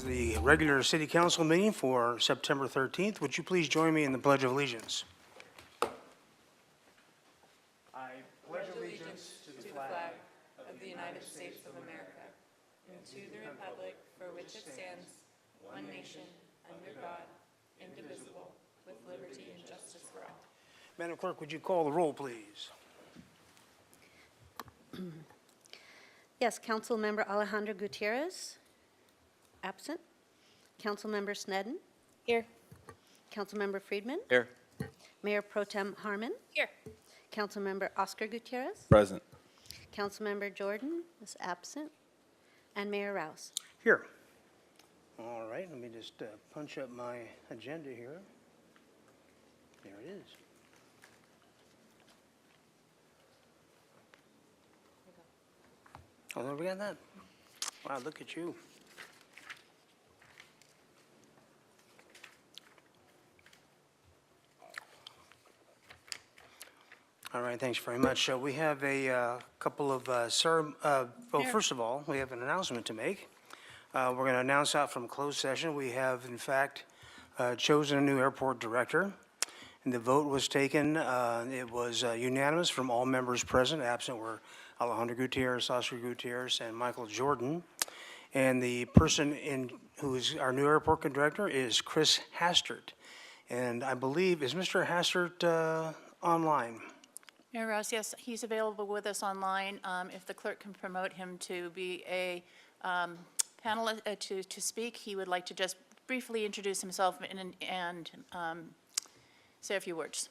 is the regular city council meeting for September 13th. Would you please join me in the Pledge of Allegiance? I pledge allegiance to the flag of the United States of America, and to the republic for which it stands, one nation, under God, indivisible, with liberty and justice for all. Madam Clerk, would you call the roll, please? Yes, Councilmember Alejandro Gutierrez, absent. Councilmember Snedden, Here. Councilmember Friedman, Here. Mayor Pro Tem Harmon, Here. Councilmember Oscar Gutierrez, Present. Councilmember Jordan is absent, and Mayor Rouse. Here. All right, let me just punch up my agenda here. There it is. Oh, we got that? Wow, look at you. All right, thanks very much. We have a couple of, well, first of all, we have an announcement to make. We're going to announce out from closed session. We have, in fact, chosen a new airport director. And the vote was taken, it was unanimous from all members present. Absent were Alejandro Gutierrez, Oscar Gutierrez, and Michael Jordan. And the person who is our new airport director is Chris Hastert. And I believe, is Mr. Hastert online? Mayor Rouse, yes, he's available with us online. If the clerk can promote him to be a panelist, to speak, he would like to just briefly introduce himself and say a few words.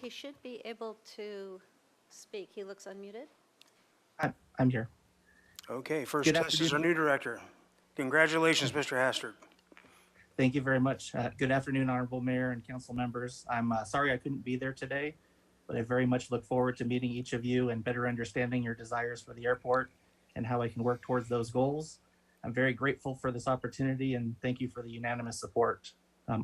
He should be able to speak. He looks unmuted. I'm here. Okay, first Good test is our afternoon. new director. Congratulations, Mr. Hastert. Thank you very much. Good afternoon, Honorable Mayor and council members. I'm sorry I couldn't be there today, but I very much look forward to meeting each of you and better understanding your desires for the airport and how I can work towards those goals. I'm very grateful for this opportunity and thank you for the unanimous support.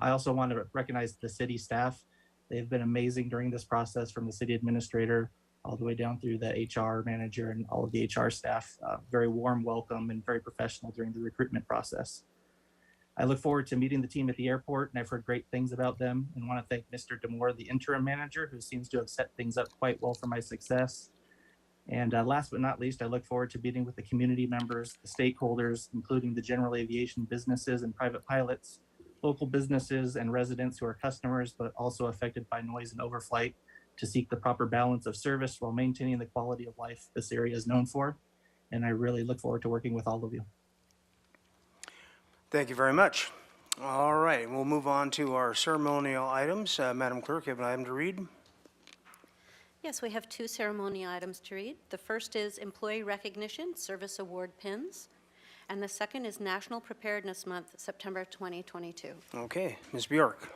I also want to recognize the city staff. They've been amazing during this process, from the city administrator all the way down through the HR manager and all of the HR staff. Very warm welcome and very professional during the recruitment process. I look forward to meeting the team at the airport, and I've heard great things about them, and want to thank Mr. Demore, the interim manager, who seems to have set things up quite well for my success. And last but not least, I look forward to meeting with the community members, the stakeholders, including the general aviation businesses and private pilots, local businesses and residents who are customers, but also affected by noise and overflight, to seek the proper balance of service while maintaining the quality of life this area is known for. And I really look forward to working with all of you. Thank you very much. All right, we'll move on to our ceremonial items. Madam Clerk, you have an item to read? Yes, we have two ceremonial items to read. The first is Employee Recognition Service Award Pins, and the second is National Preparedness Month, September 2022. Okay, Ms. Bjork.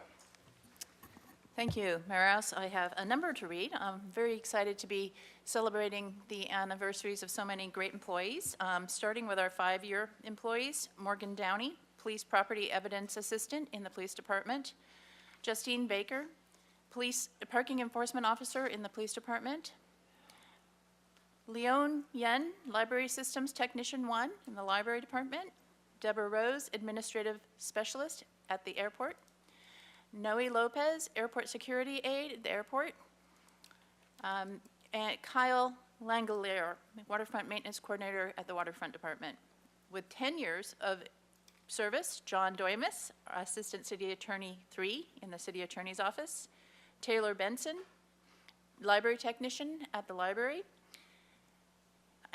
Thank you, Mayor Rouse. I have a number to read. I'm very excited to be celebrating the anniversaries of so many great employees, starting with our 5-year employees: Morgan Downey, Police Property Evidence Assistant in the Police Department; Justine Baker, Police Parking Enforcement Officer in the Police Department; Leon Yen, Library Systems Technician 1 in the Library Department; Deborah Rose, Administrative Specialist at the airport; Noe Lopez, Airport Security Aide at the airport; and Kyle Langelier, Waterfront Maintenance Coordinator at the Waterfront Department. With 10 years of service, John Doimus, Assistant City Attorney 3 in the City Attorney's Office; Taylor Benson, Library Technician at the library;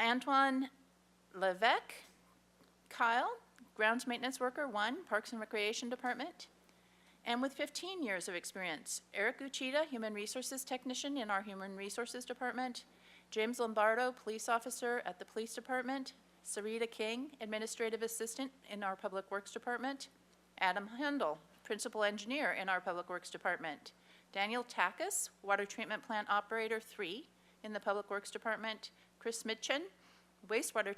Antoine Levesque, Kyle, Grounds Maintenance Worker 1, Parks and Recreation Department. And with 15 years of experience, Eric Uchida, Human Resources Technician in our Human Resources Department; James Lombardo, Police Officer at the Police Department; Sarita King, Administrative Assistant in our Public Works Department; Adam Handel, Principal Engineer in our Public Works Department; Daniel Takis, Water Treatment Plant Operator 3 in the Public Works Department; Chris Mitchen, Wastewater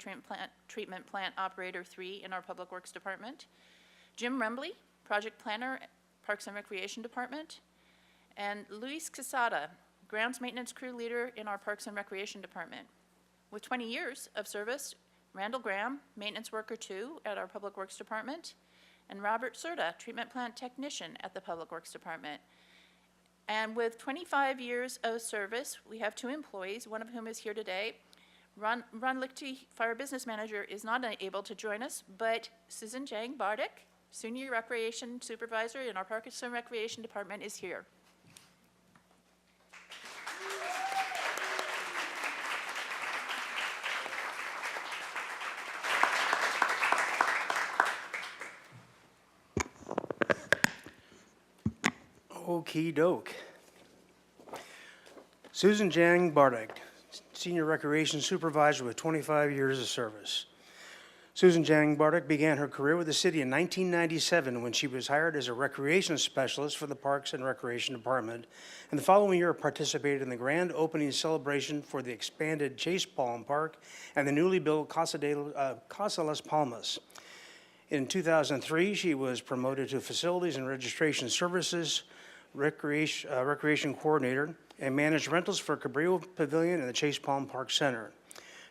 Treatment Plant Operator 3 in our Public Works Department; Jim Rembley, Project Planner, Parks and Recreation Department; and Luis Quesada, Grounds Maintenance Crew Leader in our Parks and Recreation Department. With 20 years of service, Randall Graham, Maintenance Worker 2 at our Public Works Department, and Robert Serta, Treatment Plant Technician at the Public Works Department. And with 25 years of service, we have 2 employees, one of whom is here today. Ron Lichty, Fire Business Manager, is not able to join us, but Susan Jang Bardick, Senior Recreation Supervisor in our Parks and Recreation Department, is here. Okey doke. Susan Jang Bardick, Senior Recreation Supervisor with 25 years of service. Susan Jang Bardick began her career with the city in 1997 when she was hired as a recreation specialist for the Parks and Recreation Department, and the following year participated in the grand opening celebration for the expanded Chase Palm Park and the newly built Casa Las Palmas. In 2003, she was promoted to Facilities and Registration Services Recreation Coordinator and managed rentals for Cabrillo Pavilion and the Chase Palm Park Center.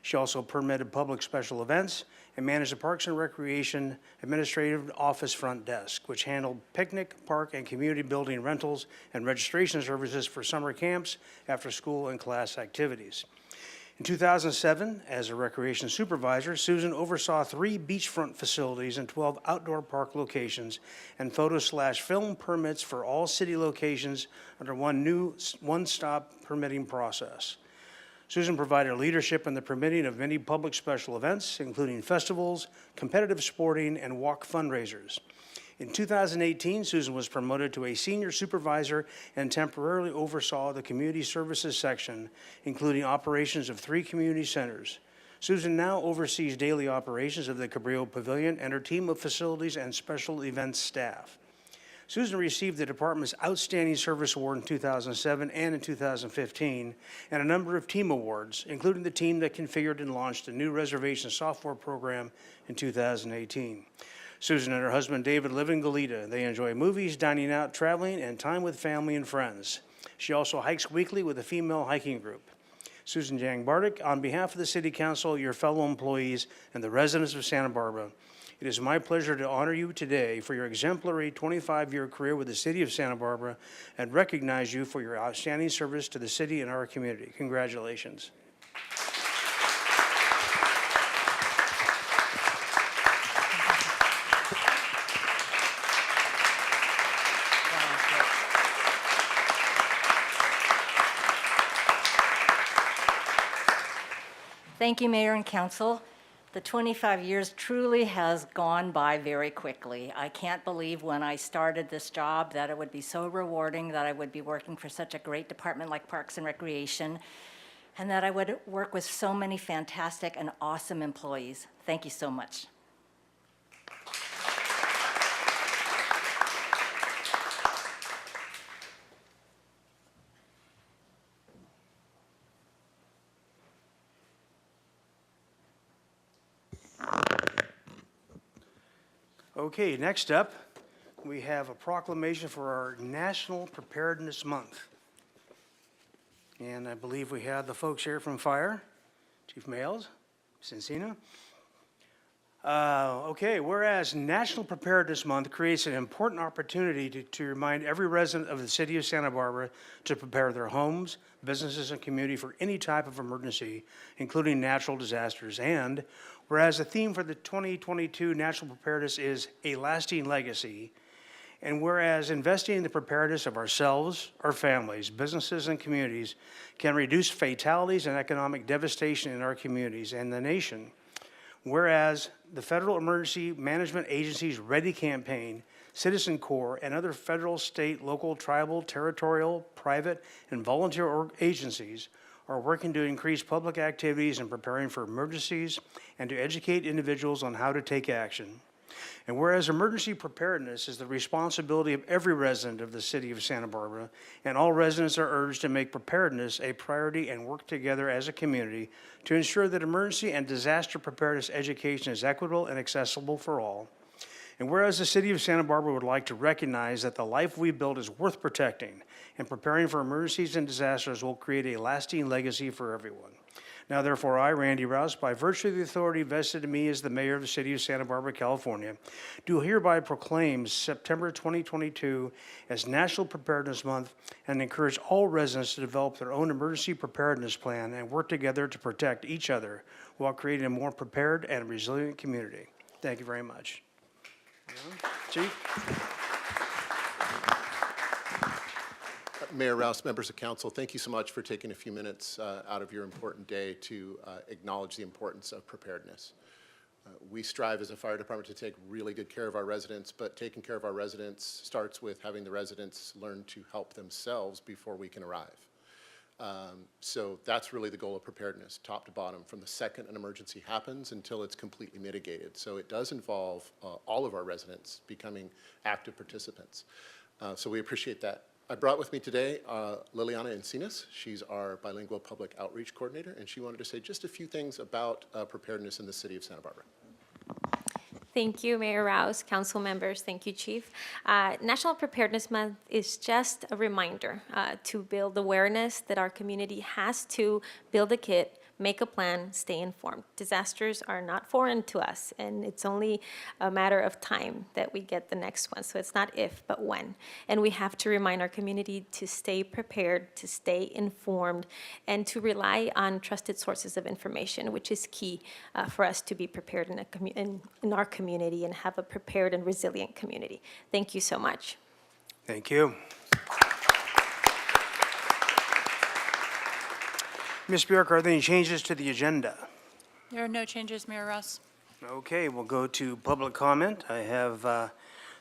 She also permitted public special events and managed the Parks and Recreation Administrative Office front desk, which handled picnic, park, and community building rentals and registration services for summer camps, after-school, and class activities. In 2007, as a recreation supervisor, Susan oversaw 3 beachfront facilities and 12 outdoor park locations and photo/film permits for all city locations under one new one-stop permitting process. Susan provided leadership in the permitting of many public special events, including festivals, competitive sporting, and walk fundraisers. In 2018, Susan was promoted to a senior supervisor and temporarily oversaw the community services section, including operations of 3 community centers. Susan now oversees daily operations of the Cabrillo Pavilion and her team of facilities and special events staff. Susan received the department's Outstanding Service Award in 2007 and in 2015, and a number of team awards, including the team that configured and launched a new reservation software program in 2018. Susan and her husband David live in Goleta. They enjoy movies, dining out, traveling, and time with family and friends. She also hikes weekly with a female hiking group. Susan Jang Bardick, on behalf of the City Council, your fellow employees, and the residents of Santa Barbara, it is my pleasure to honor you today for your exemplary 25-year career with the City of Santa Barbara and recognize you for your outstanding service to the city and our community. Congratulations. Thank you, Mayor and Council. The 25 years truly has gone by very quickly. I can't believe when I started this job that it would be so rewarding, that I would be working for such a great department like Parks and Recreation, and that I would work with so many fantastic and awesome employees. Thank you so much. Okay, next up, we have a proclamation for our National Preparedness Month. And I believe we have the folks here from Fire, Chief Mayles, Cincina. Okay, whereas National Preparedness Month creates an important opportunity to remind every resident of the city of Santa Barbara to prepare their homes, businesses, and community for any type of emergency, including natural disasters. And whereas the theme for the 2022 National Preparedness is A Lasting Legacy, and whereas investing in the preparedness of ourselves, our families, businesses, and communities can reduce fatalities and economic devastation in our communities and the nation. Whereas the Federal Emergency Management Agency's READY campaign, Citizen Corps, and other federal, state, local, tribal, territorial, private, and volunteer agencies are working to increase public activities and preparing for emergencies and to educate individuals on how to take action. And whereas emergency preparedness is the responsibility of every resident of the city of Santa Barbara, and all residents are urged to make preparedness a priority and work together as a community to ensure that emergency and disaster preparedness education is equitable and accessible for all. And whereas the city of Santa Barbara would like to recognize that the life we build is worth protecting, and preparing for emergencies and disasters will create a lasting legacy for everyone. Now therefore, I, Randy Rouse, by virtue of the authority vested in me as the mayor of the city of Santa Barbara, California, do hereby proclaim September 2022 as National Preparedness Month and encourage all residents to develop their own emergency preparedness plan and work together to protect each other while creating a more prepared and resilient community. Thank you very much. Chief? Mayor Rouse, members of council, thank you so much for taking a few minutes out of your important day to acknowledge the importance of preparedness. We strive as a fire department to take really good care of our residents, but taking care of our residents starts with having the residents learn to help themselves before we can arrive. So that's really the goal of preparedness, top to bottom, from the second an emergency happens until it's completely mitigated. So it does involve all of our residents becoming active participants. So we appreciate that. I brought with me today Liliana Encinas. She's our bilingual public outreach coordinator, and she wanted to say just a few things about preparedness in the city of Santa Barbara. Thank you, Mayor Rouse, council members. Thank you, Chief. National Preparedness Month is just a reminder to build awareness that our community has to build a kit, make a plan, stay informed. Disasters are not foreign to us, and it's only a matter of time that we get the next one. So it's not if, but when. And we have to remind our community to stay prepared, to stay informed, and to rely on trusted sources of information, which is key for us to be prepared in our community and have a prepared and resilient community. Thank you so much. Thank you. Ms. Bjork, are there any changes to the agenda? There are no changes, Mayor Rouse. Okay, we'll go to public comment. I have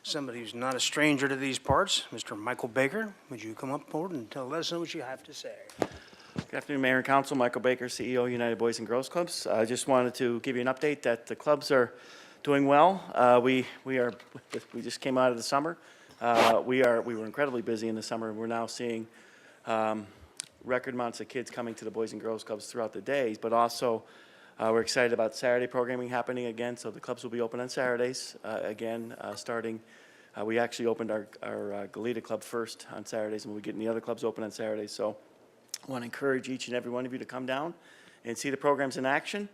somebody who's not a stranger to these parts, Mr. Michael Baker. Would you come up forward and tell us what you have to say? Good afternoon, Mayor and Council. Michael Baker, CEO, United Boys and Girls Clubs. I just wanted to give you an update that the clubs are doing well. We just came out of the summer. We were incredibly busy in the summer. We're now seeing record amounts of kids coming to the Boys and Girls Clubs throughout the days, but also we're excited about Saturday programming happening again, so the clubs will be open on Saturdays again, starting. We actually opened our Goleta Club first on Saturdays, and we'll be getting the other clubs open on Saturdays. So I want to encourage each and every one of you to come down and see the programs in action.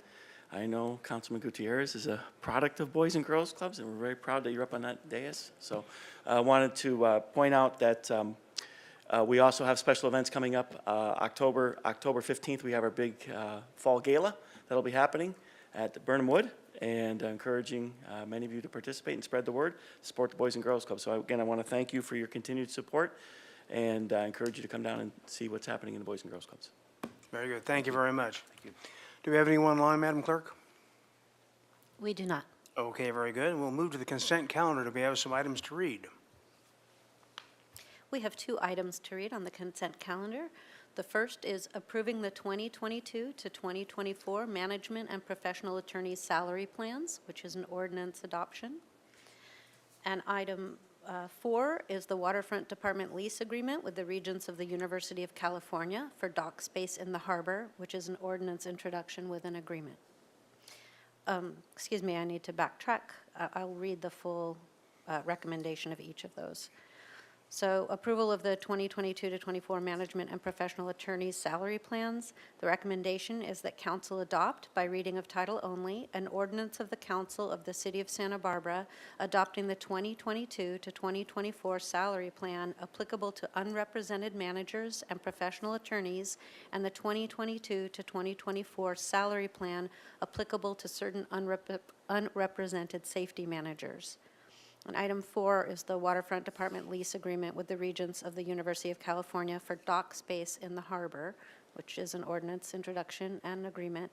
I know Councilman Gutierrez is a product of Boys and Girls Clubs, and we're very proud that you're up on that dais. So I wanted to point out that we also have special events coming up. October 15th, we have our big fall gala that'll be happening at Burnham Wood, and encouraging many of you to participate and spread the word, support the Boys and Girls Club. So again, I want to thank you for your continued support, and I encourage you to come down and see what's happening in the Boys and Girls Clubs. Very good. Thank you very much. Thank you. Do we have anyone online, Madam Clerk? We do not. Okay, very good. We'll move to the consent calendar. Do we have some items to read? We have 2 items to read on the consent calendar. The first is approving the 2022 to 2024 management and professional attorneys' salary plans, which is an ordinance adoption. And item 4 is the Waterfront Department lease agreement with the Regents of the University of California for dock space in the harbor, which is an ordinance introduction with an agreement. Excuse me, I need to backtrack. I'll read the full recommendation of each of those. So approval of the 2022 to 24 management and professional attorneys' salary plans. The recommendation is that council adopt, by reading of title only, an ordinance of the council of the city of Santa Barbara adopting the 2022 to 2024 salary plan applicable to unrepresented managers and professional attorneys, and the 2022 to 2024 salary plan applicable to certain unrepresented safety managers. And item 4 is the Waterfront Department lease agreement with the Regents of the University of California for dock space in the harbor, which is an ordinance introduction and agreement,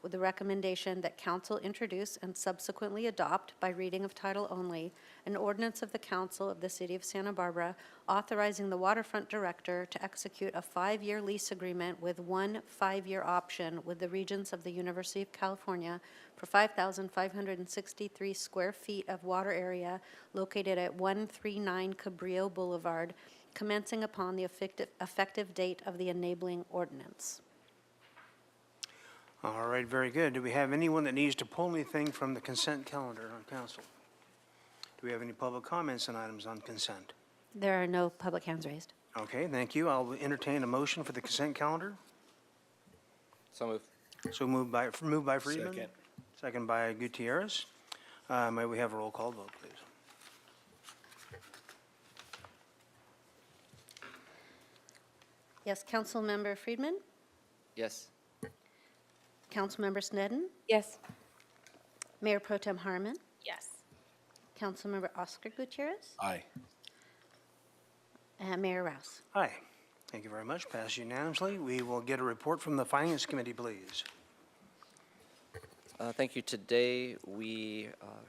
with the recommendation that council introduce and subsequently adopt, by reading of title only, an ordinance of the council of the city of Santa Barbara authorizing the waterfront director to execute a 5-year lease agreement with 1 5-year option with the Regents of the University of California for 5,563 square feet of water area located at 139 Cabrillo Boulevard, commencing upon the effective date of the enabling ordinance. All right, very good. Do we have anyone that needs to pull anything from the consent calendar on council? Do we have any public comments on items on consent? There are no public hands raised. Okay, thank you. I'll entertain a motion for the consent calendar. So moved. So moved by Friedman? Second. Second by Gutierrez. May we have a roll call vote, please? Yes, Councilmember Friedman? Yes. Councilmember Snedden? Yes. Mayor Pro Tem Harmon? Yes. Councilmember Oscar Gutierrez? Aye. And Mayor Rouse. Aye. Thank you very much. Passed unanimously. We will get a report from the Finance Committee, please. Thank you. Today, we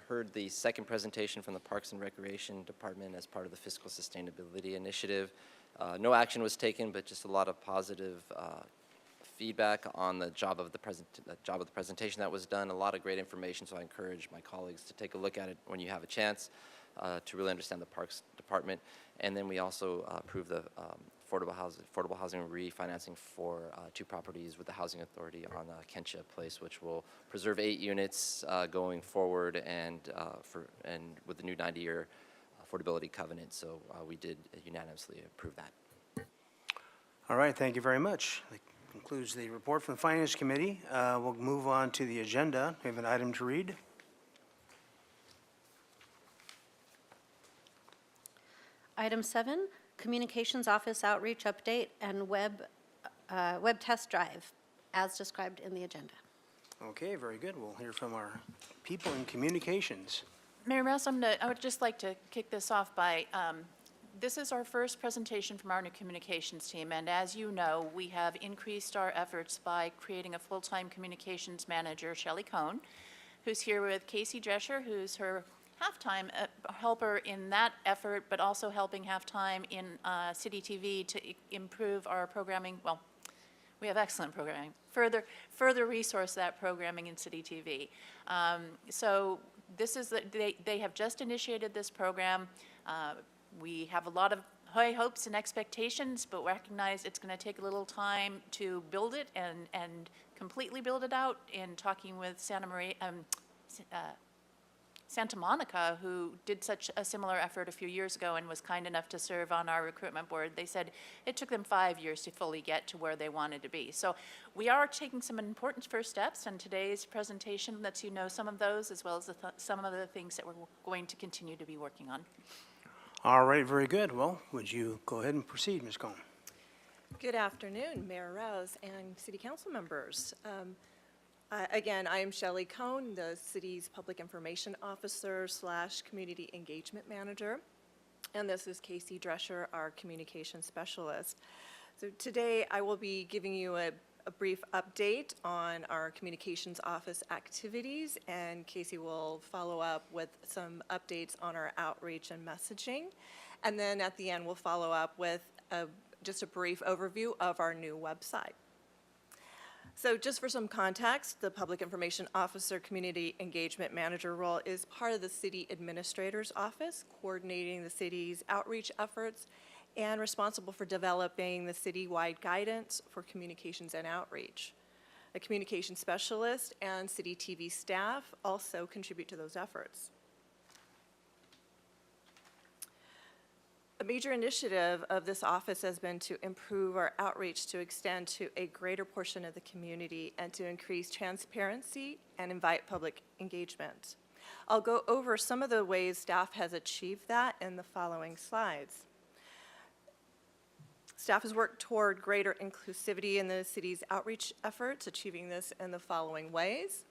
heard the second presentation from the Parks and Recreation Department as part of the Fiscal Sustainability Initiative. No action was taken, but just a lot of positive feedback on the job of the presentation that was done. A lot of great information, so I encourage my colleagues to take a look at it when you have a chance to really understand the Parks Department. And then we also approved the affordable housing refinancing for 2 properties with the Housing Authority on Kentia Place, which will preserve 8 units going forward, and with the new 90-year affordability covenant. So we did unanimously approve that. All right, thank you very much. That concludes the report from the Finance Committee. We'll move on to the agenda. We have an item to read. Item 7, Communications Office Outreach Update and Web Test Drive, as described in the agenda. Okay, very good. We'll hear from our people in communications. Mayor Rouse, I would just like to kick this off by, this is our first presentation from our new communications team, and as you know, we have increased our efforts by creating a full-time communications manager, Shelley Cohn, who's here with Casey Drescher, who's her half-time helper in that effort, but also helping half-time in City TV to improve our programming. Well, we have excellent programming. Further resource that programming in City TV. So this is they have just initiated this program. We have a lot of high hopes and expectations, but recognize it's going to take a little time to build it and completely build it out. In talking with Santa Monica, who did such a similar effort a few years ago and was kind enough to serve on our recruitment board, they said it took them 5 years to fully get to where they wanted to be. So we are taking some important first steps, and today's presentation lets you know some of those, as well as some of the things that we're going to continue to be working on. All right, very good. Well, would you go ahead and proceed, Ms. Cohn? Good afternoon, Mayor Rouse and City Council members. Again, I am Shelley Cohn, the city's Public Information Officer / Community Engagement Manager, and this is Casey Drescher, our Communication Specialist. So today I will be giving you a brief update on our Communications Office activities, and Casey will follow up with some updates on our outreach and messaging. And then at the end, we'll follow up with just a brief overview of our new website. So just for some context, the Public Information Officer Community Engagement Manager role is part of the City Administrator's Office, coordinating the city's outreach efforts and responsible for developing the citywide guidance for communications and outreach. A communication specialist and City TV staff also contribute to those efforts. A major initiative of this office has been to improve our outreach to extend to a greater portion of the community and to increase transparency and invite public engagement. I'll go over some of the ways staff has achieved that in the following slides. Staff has worked toward greater inclusivity in the city's outreach efforts, achieving this in the following ways: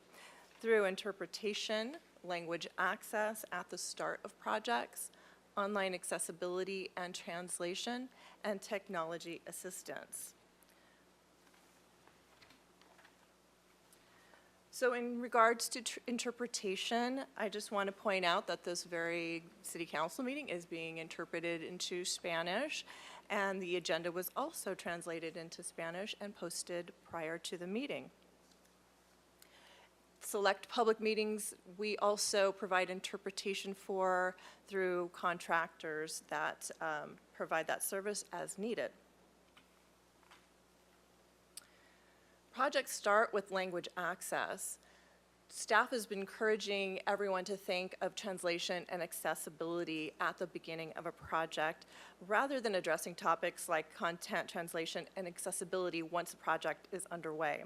through interpretation, language access at the start of projects, online accessibility and translation, and technology assistance. So in regards to interpretation, I just want to point out that this very city council meeting is being interpreted into Spanish, and the agenda was also translated into Spanish and posted prior to the meeting. Select public meetings, we also provide interpretation for through contractors that provide that service as needed. Projects start with language access. Staff has been encouraging everyone to think of translation and accessibility at the beginning of a project, rather than addressing topics like content translation and accessibility once the project is underway.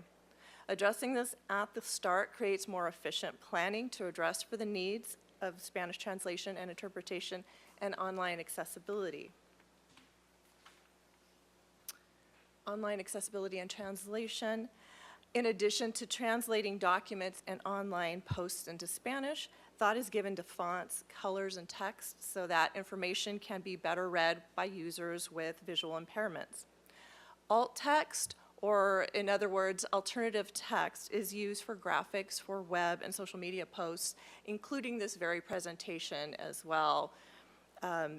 Addressing this at the start creates more efficient planning to address for the needs of Spanish translation and interpretation and online accessibility. Online accessibility and translation. In addition to translating documents and online posts into Spanish, thought is given to fonts, colors, and text so that information can be better read by users with visual impairments. Alt text, or in other words, alternative text, is used for graphics for web and social media posts, including this very presentation as well.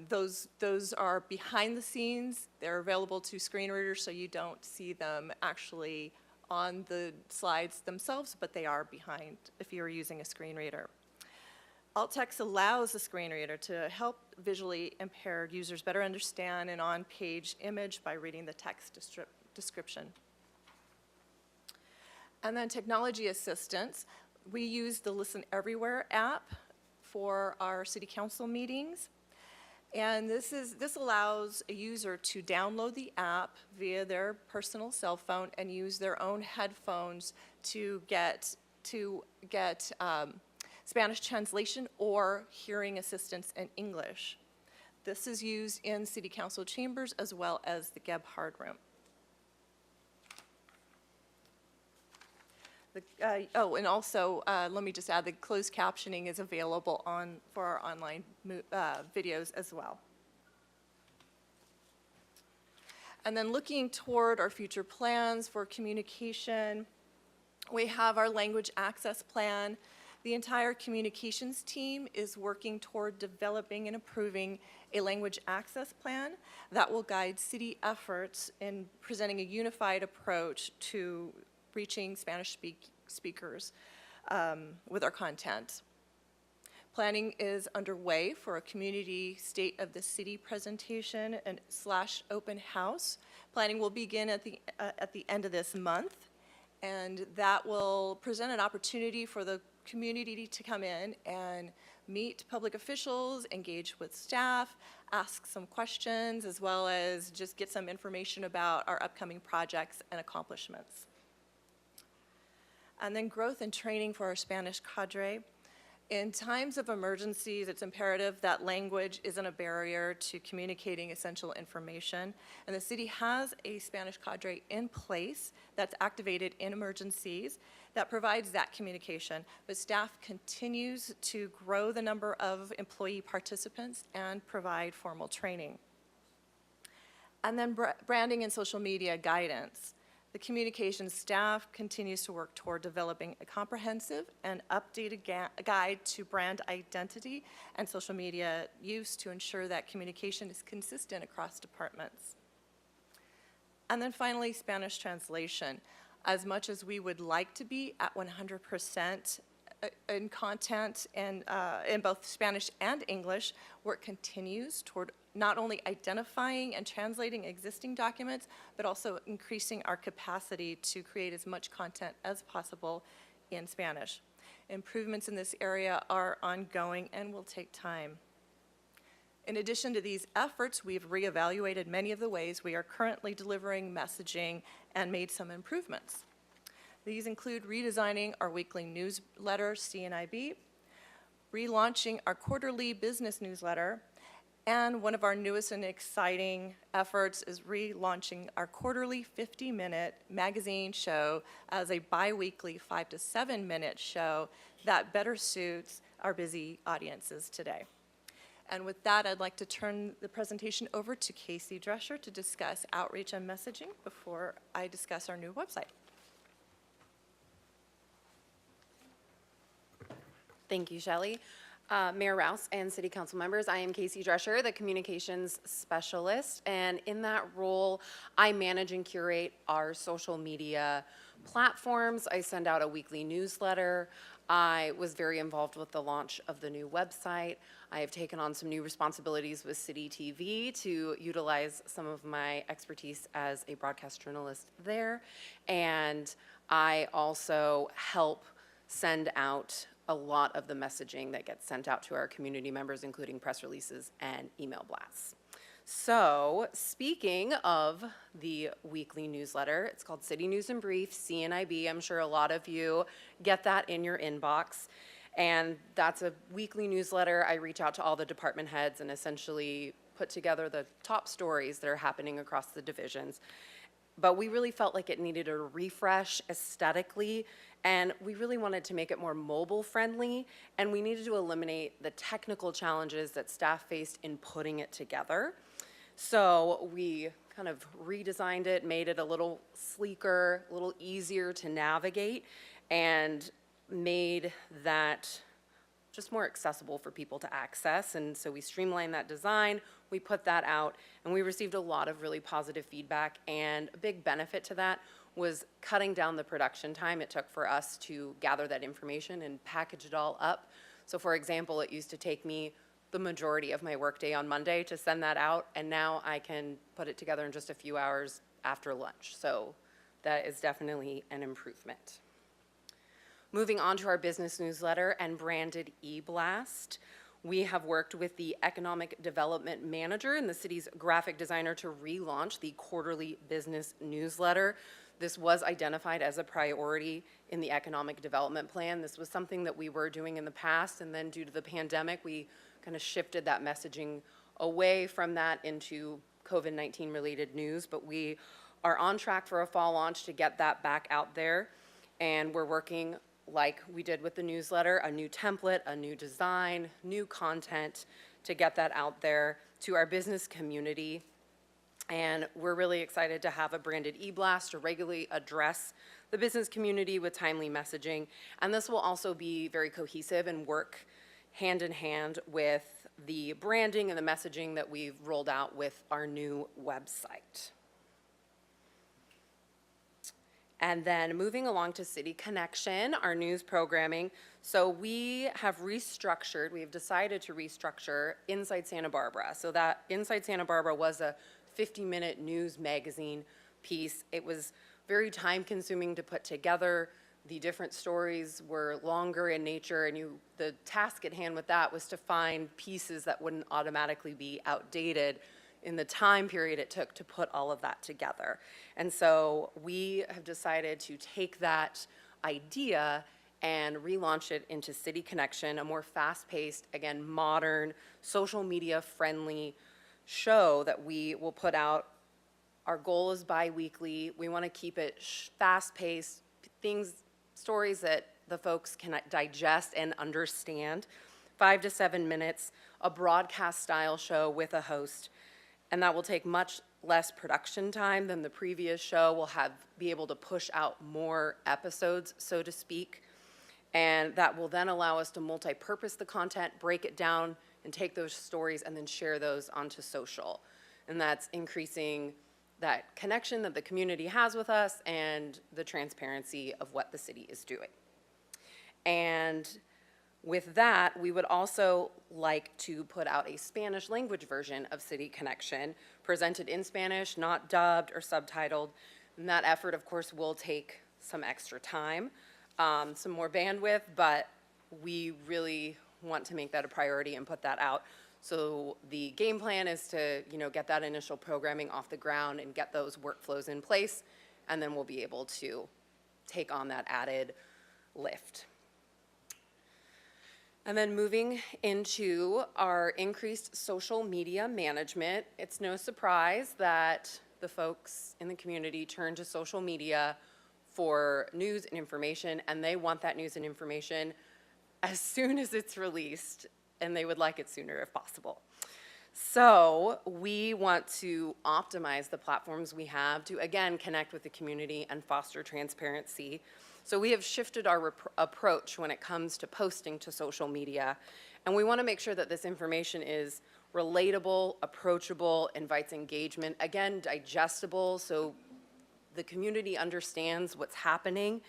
Those are behind the scenes. They're available to screen readers, so you don't see them actually on the slides themselves, but they are behind if you're using a screen reader. Alt text allows the screen reader to help visually impaired users better understand an on-page image by reading the text description. And then technology assistance. We use the Listen Everywhere app for our city council meetings. And this allows a user to download the app via their personal cell phone and use their own headphones to get Spanish translation or hearing assistance in English. This is used in city council chambers as well as the Gebhard room. And also, let me just add, the closed captioning is available for our online videos as well. And then looking toward our future plans for communication, we have our language access plan. The entire communications team is working toward developing and approving a language access plan that will guide city efforts in presenting a unified approach to reaching Spanish speakers with our content. Planning is underway for a community state of the city presentation and / open house. Planning will begin at the end of this month, and that will present an opportunity for the community to come in and meet public officials, engage with staff, ask some questions, as well as just get some information about our upcoming projects and accomplishments. And then growth and training for our Spanish cadre. In times of emergencies, it's imperative that language isn't a barrier to communicating essential information. And the city has a Spanish cadre in place that's activated in emergencies that provides that communication. But staff continues to grow the number of employee participants and provide formal training. And then branding and social media guidance. The communications staff continues to work toward developing a comprehensive and updated guide to brand identity and social media use to ensure that communication is consistent across departments. And then finally, Spanish translation. As much as we would like to be at 100% in content and in both Spanish and English, work continues toward not only identifying and translating existing documents, but also increasing our capacity to create as much content as possible in Spanish. Improvements in this area are ongoing and will take time. In addition to these efforts, we've reevaluated many of the ways we are currently delivering messaging and made some improvements. These include redesigning our weekly newsletter, CNIB, relaunching our quarterly business newsletter, and one of our newest and exciting efforts is relaunching our quarterly 50-minute magazine show as a bi-weekly 5 to 7-minute show that better suits our busy audiences today. And with that, I'd like to turn the presentation over to Casey Drescher to discuss outreach and messaging before I discuss our new website. Thank you, Shelley. Mayor Rouse and City Council members, I am Casey Drescher, the Communications Specialist, and in that role, I manage and curate our social media platforms. I send out a weekly newsletter. I was very involved with the launch of the new website. I have taken on some new responsibilities with City TV to utilize some of my expertise as a broadcast journalist there, and I also help send out a lot of the messaging that gets sent out to our community members, including press releases and email blasts. So, speaking of the weekly newsletter, it's called City News and Brief, CNIB. I'm sure a lot of you get that in your inbox. And that's a weekly newsletter. I reach out to all the department heads and essentially put together the top stories that are happening across the divisions. But we really felt like it needed a refresh aesthetically, and we really wanted to make it more mobile friendly, and we needed to eliminate the technical challenges that staff faced in putting it together. So we kind of redesigned it, made it a little sleeker, a little easier to navigate, and made that just more accessible for people to access. And so we streamlined that design, we put that out, and we received a lot of really positive feedback. And a big benefit to that was cutting down the production time it took for us to gather that information and package it all up. So for example, it used to take me the majority of my workday on Monday to send that out, and now I can put it together in just a few hours after lunch. So that is definitely an improvement. Moving on to our business newsletter and branded e-blast, we have worked with the Economic Development Manager and the city's graphic designer to relaunch the quarterly business newsletter. This was identified as a priority in the Economic Development Plan. This was something that we were doing in the past, and then due to the pandemic, we kind of shifted that messaging away from that into COVID-19 related news, but we are on track for a fall launch to get that back out there, and we're working like we did with the newsletter, a new template, a new design, new content to get that out there to our business community. And we're really excited to have a branded e-blast to regularly address the business community with timely messaging. And this will also be very cohesive and work hand in hand with the branding and the messaging that we've rolled out with our new website. And then moving along to City Connection, our news programming. So we have decided to restructure Inside Santa Barbara. So that Inside Santa Barbara was a 50-minute news magazine piece. It was very time-consuming to put together. The different stories were longer in nature, and the task at hand with that was to find pieces that wouldn't automatically be outdated in the time period it took to put all of that together. And so we have decided to take that idea and relaunch it into City Connection, a more fast-paced, again, modern, social media friendly show that we will put out. Our goal is bi-weekly. We want to keep it fast-paced, stories that the folks can digest and understand. 5 to 7 minutes, a broadcast style show with a host. And that will take much less production time than the previous show. We'll be able to push out more episodes, so to speak. And that will then allow us to multi-purpose the content, break it down, and take those stories and then share those onto social. And that's increasing that connection that the community has with us and the transparency of what the city is doing. And with that, we would also like to put out a Spanish language version of City Connection, presented in Spanish, not dubbed or subtitled. And that effort, of course, will take some extra time, some more bandwidth, but we really want to make that a priority and put that out. So the game plan is to, get that initial programming off the ground and get those workflows in place, and then we'll be able to take on that added lift. And then moving into our increased social media management, it's no surprise that the folks in the community turn to social media for news and information, and they want that news and information as soon as it's released, and they would like it sooner if possible. So we want to optimize the platforms we have to, again, connect with the community and foster transparency. So we have shifted our approach when it comes to posting to social media, and we want to make sure that this information is relatable, approachable, invites engagement, again, digestible, so the community understands what's happening.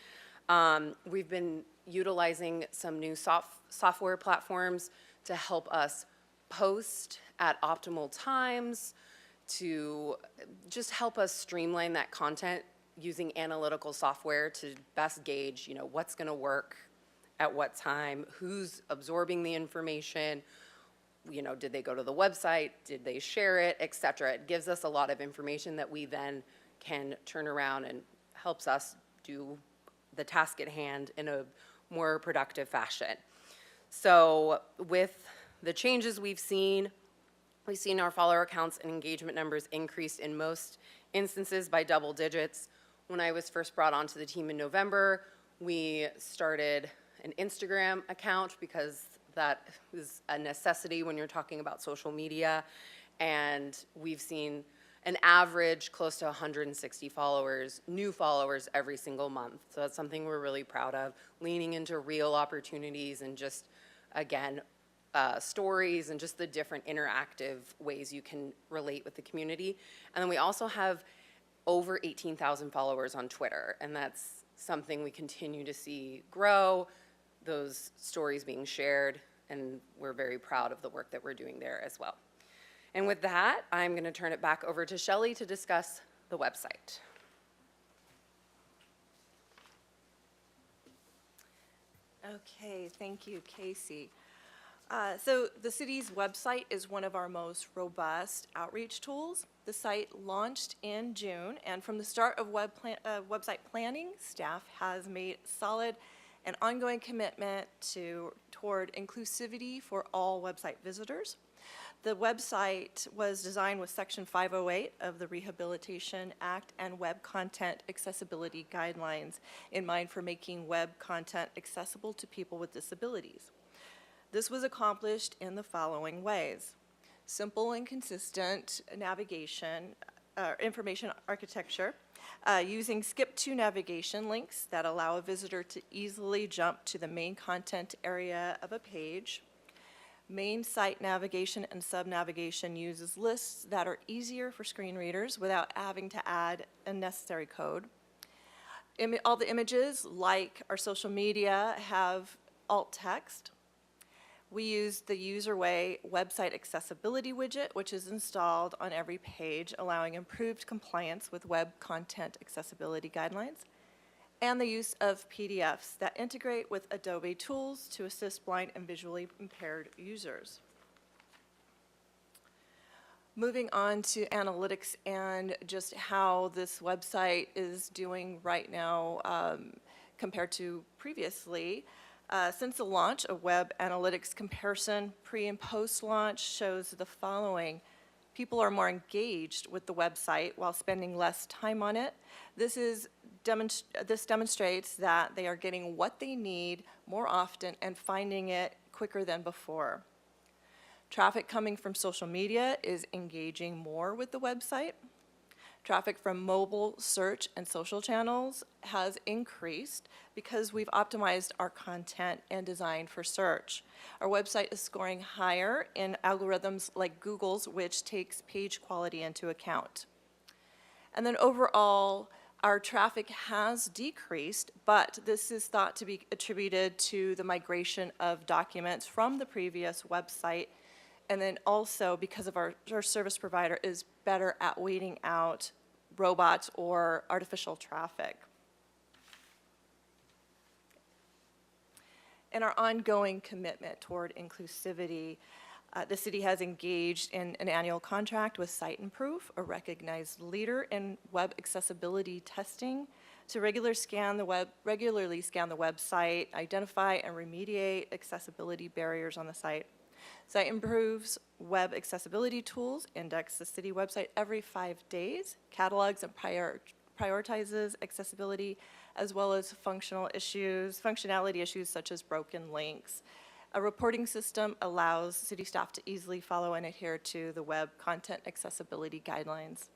We've been utilizing some new software platforms to help us post at optimal times, to just help us streamline that content using analytical software to best gauge, what's going to work at what time, who's absorbing the information, you know, did they go to the website, did they share it, et cetera. It gives us a lot of information that we then can turn around and helps us do the task at hand in a more productive fashion. So with the changes we've seen our follower counts and engagement numbers increase in most instances by double digits. When I was first brought onto the team in November, we started an Instagram account because that is a necessity when you're talking about social media. And we've seen an average close to 160 followers, new followers every single month. So that's something we're really proud of, leaning into real opportunities and just, again, stories and just the different interactive ways you can relate with the community. And then we also have over 18,000 followers on Twitter, and that's something we continue to see grow, those stories being shared, and we're very proud of the work that we're doing there as well. And with that, I'm going to turn it back over to Shelley to discuss the website. Okay, thank you, Casey. So the city's website is one of our most robust outreach tools. The site launched in June, and from the start of website planning, staff has made solid and ongoing commitment toward inclusivity for all website visitors. The website was designed with Section 508 of the Rehabilitation Act and Web Content Accessibility Guidelines in mind for making web content accessible to people with disabilities. This was accomplished in the following ways: simple and consistent navigation, information architecture, using skip-to navigation links that allow a visitor to easily jump to the main content area of a page. Main site navigation and sub-navigation uses lists that are easier for screen readers without having to add unnecessary code. All the images, like our social media, have alt text. We use the UserWay website accessibility widget, which is installed on every page, allowing improved compliance with web content accessibility guidelines, and the use of PDFs that integrate with Adobe tools to assist blind and visually impaired users. Moving on to analytics and just how this website is doing right now compared to previously. Since the launch, a web analytics comparison pre and post launch shows the following. People are more engaged with the website while spending less time on it. This demonstrates that they are getting what they need more often and finding it quicker than before. Traffic coming from social media is engaging more with the website. Traffic from mobile, search, and social channels has increased because we've optimized our content and design for search. Our website is scoring higher in algorithms like Google's, which takes page quality into account. And then overall, our traffic has decreased, but this is thought to be attributed to the migration of documents from the previous website, and then also because of our service provider is better at weeding out robots or artificial traffic. And our ongoing commitment toward inclusivity, the city has engaged in an annual contract with Site Improve, a recognized leader in web accessibility testing, to regularly scan the website, identify and remediate accessibility barriers on the site. Site Improve's web accessibility tools index the city website every 5 days, catalogs and prioritizes accessibility, as well as functionality issues such as broken links. A reporting system allows city staff to easily follow and adhere to the web content accessibility guidelines.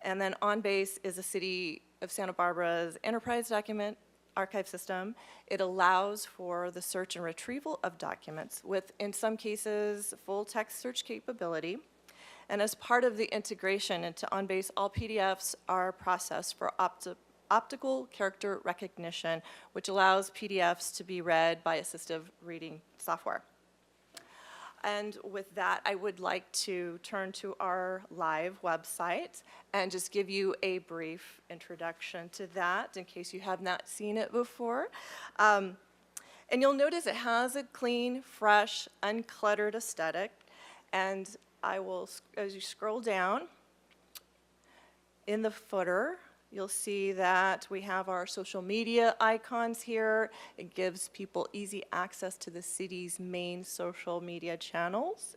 And then OnBase is the City of Santa Barbara's enterprise document archive system. It allows for the search and retrieval of documents with, in some cases, full text search capability. And as part of the integration into OnBase, all PDFs are processed for optical character recognition, which allows PDFs to be read by assistive reading software. And with that, I would like to turn to our live website and just give you a brief introduction to that in case you have not seen it before. And you'll notice it has a clean, fresh, uncluttered aesthetic. And I will, as you scroll down, in the footer, you'll see that we have our social media icons here. It gives people easy access to the city's main social media channels.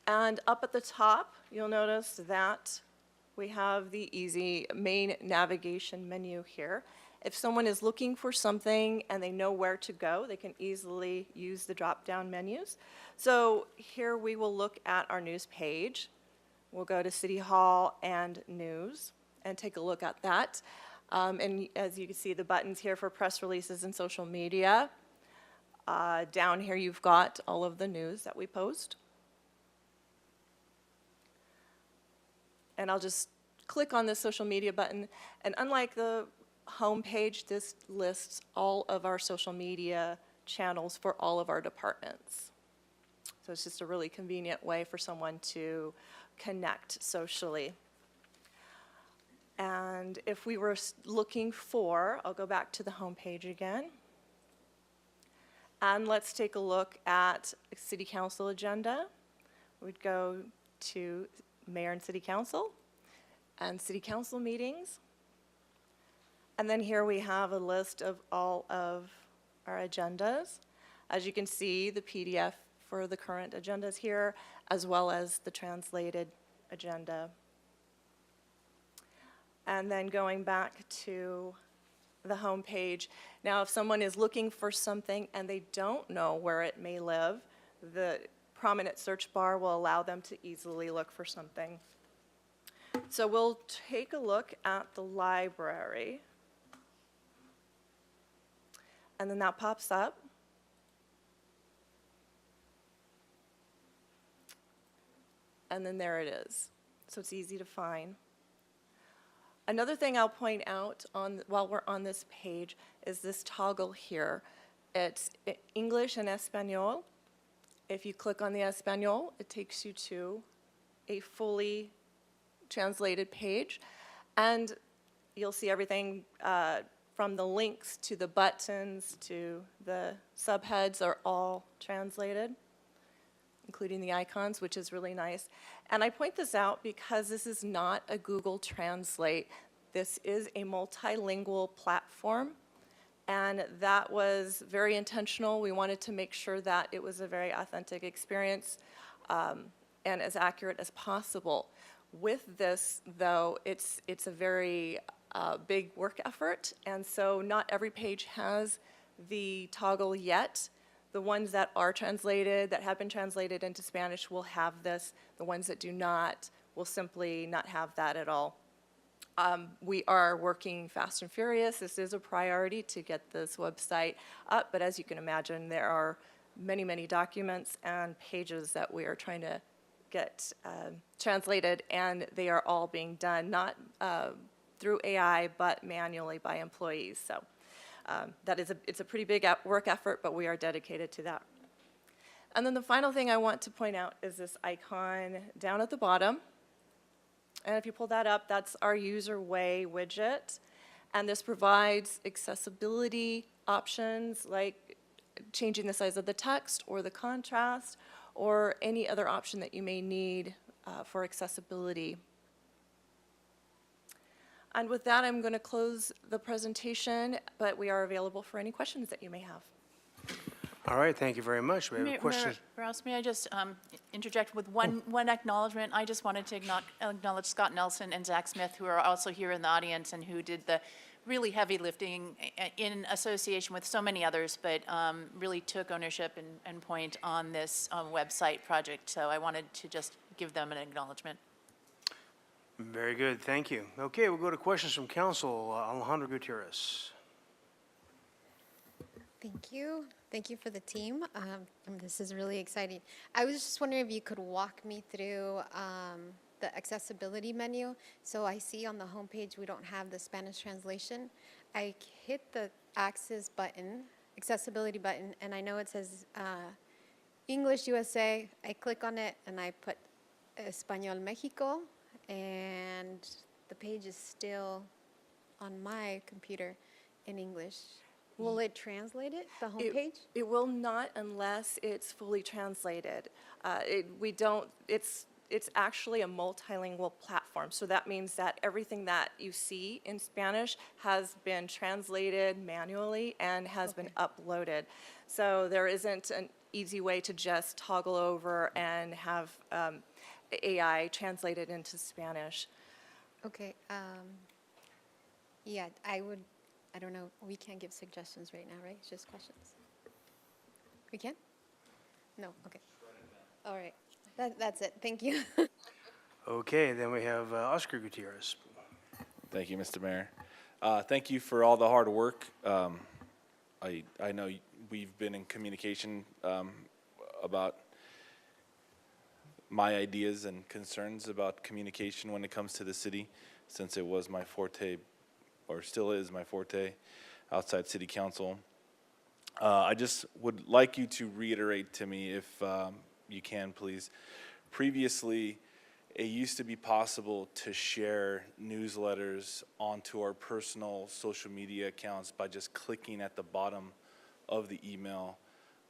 And up at the top, you'll notice that we have the easy main navigation menu here. If someone is looking for something and they know where to go, they can easily use the drop-down menus. So here we will look at our news page. We'll go to City Hall and News and take a look at that. And as you can see, the buttons here for press releases and social media. Down here, you've got all of the news that we post. And I'll just click on the social media button. And unlike the home page, this lists all of our social media channels for all of our departments. So it's just a really convenient way for someone to connect socially. And if we were looking for, I'll go back to the home page again. And let's take a look at City Council agenda. We'd go to Mayor and City Council and City Council meetings. And then here we have a list of all of our agendas. As you can see, the PDF for the current agendas here, as well as the translated agenda. And then going back to the home page. Now, if someone is looking for something and they don't know where it may live, the prominent search bar will allow them to easily look for something. So we'll take a look at the library. And then that pops up. And then there it is. So it's easy to find. Another thing I'll point out while we're on this page is this toggle here. It's English and Espanol. If you click on the Espanol, it takes you to a fully translated page. And you'll see everything from the links to the buttons to the subheads are all translated, including the icons, which is really nice. And I point this out because this is not a Google Translate. This is a multilingual platform, and that was very intentional. We wanted to make sure that it was a very authentic experience and as accurate as possible. With this, though, it's a very big work effort, and so not every page has the toggle yet. The ones that are translated, that have been translated into Spanish, will have this. The ones that do not will simply not have that at all. We are working fast and furious. This is a priority to get this website up, but as you can imagine, there are many, many documents and pages that we are trying to get translated, and they are all being done not through AI, but manually by employees. So. It's a pretty big work effort, but we are dedicated to that. And then the final thing I want to point out is this icon down at the bottom. And if you pull that up, that's our user way widget. And this provides accessibility options like changing the size of the text or the contrast or any other option that you may need for accessibility. And with that, I'm going to close the presentation, but we are available for any questions that you may have. All right, thank you very much. We have a question. Mayor Rouse, may I just interject with one acknowledgement? I just wanted to acknowledge Scott Nelson and Zach Smith, who are also here in the audience and who did the really heavy lifting in association with so many others, but really took ownership and point on this website project. So I wanted to just give them an acknowledgement. Very good, thank you. Okay, we'll go to questions from council. Alejandro Gutierrez. Thank you. Thank you for the team. This is really exciting. I was just wondering if you could walk me through the accessibility menu. So I see on the homepage we don't have the Spanish translation. I hit the accessibility button, and I know it says English USA. I click on it and I put Español Mexico, and the page is still on my computer in English. Will it translate it, the It- homepage? It will not unless it's fully translated. It's actually a multilingual platform, so that means that everything that you see in Spanish has been translated manually and has been uploaded. So there isn't an easy way to just toggle over and have AI translated into Spanish. Okay, yeah, I don't know, we can't give suggestions right now, right? It's just questions. We can? No, okay. All right, that's it, thank you. Okay, then we have Oscar Gutierrez. Thank you, Mr. Mayor. Thank you for all the hard work. I know we've been in communication about my ideas and concerns about communication when it comes to the city, since it was my forte, or still is my forte, outside city council. I just would like you to reiterate to me, if you can, please. Previously, it used to be possible to share newsletters onto our personal social media accounts by just clicking at the bottom of the email.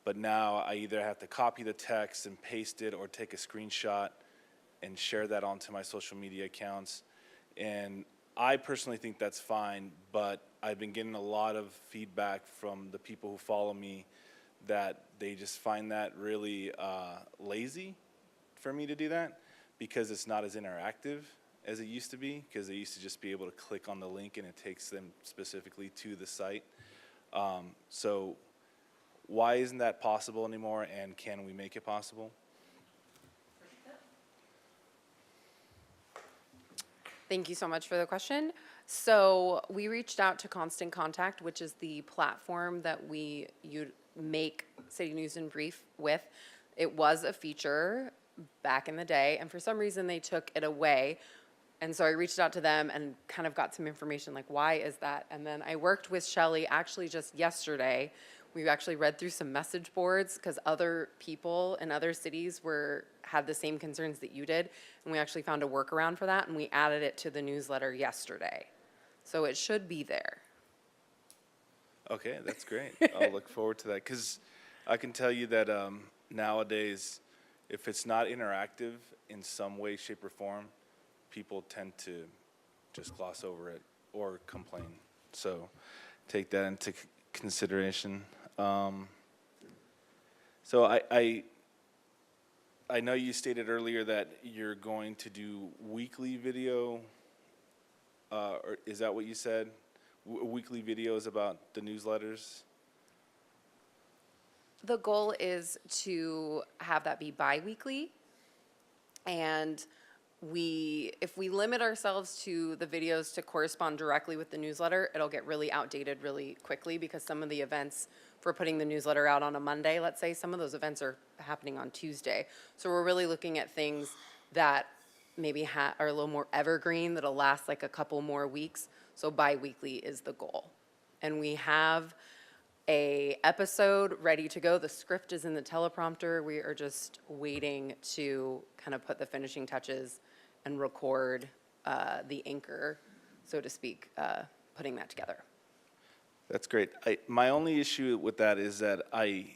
But now I either have to copy the text and paste it or take a screenshot and share that onto my social media accounts. And I personally think that's fine, but I've been getting a lot of feedback from the people who follow me that they just find that really lazy for me to do that, because it's not as interactive as it used to be, because they used to just be able to click on the link and it takes them specifically to the site. So why isn't that possible anymore, and can we make it possible? Thank you so much for the question. So we reached out to Constant Contact, which is the platform that you make City News in Brief with. It was a feature back in the day, and for some reason they took it away. And so I reached out to them and kind of got some information, like, why is that? And then I worked with Shelley actually just yesterday. We actually read through some message boards because other people in other cities had the same concerns that you did. And we actually found a workaround for that, and we added it to the newsletter yesterday. So it should be there. Okay, that's great. I'll look forward to that, because I can tell you that nowadays, if it's not interactive in some way, shape, or form, people tend to just gloss over it or complain. So take that into consideration. So I know you stated earlier that you're going to do weekly video, or is that what you said? Weekly videos about the newsletters? The goal is to have that be bi-weekly. And if we limit ourselves to the videos to correspond directly with the newsletter, it'll get really outdated really quickly, because some of the events for putting the newsletter out on a Monday, let's say, some of those events are happening on Tuesday. So we're really looking at things that maybe are a little more evergreen, that'll last like a couple more weeks. So bi-weekly is the goal. And we have a episode ready to go. The script is in the teleprompter. We are just waiting to kind of put the finishing touches and record the anchor, so to speak, putting that together. That's great. My only issue with that is that I,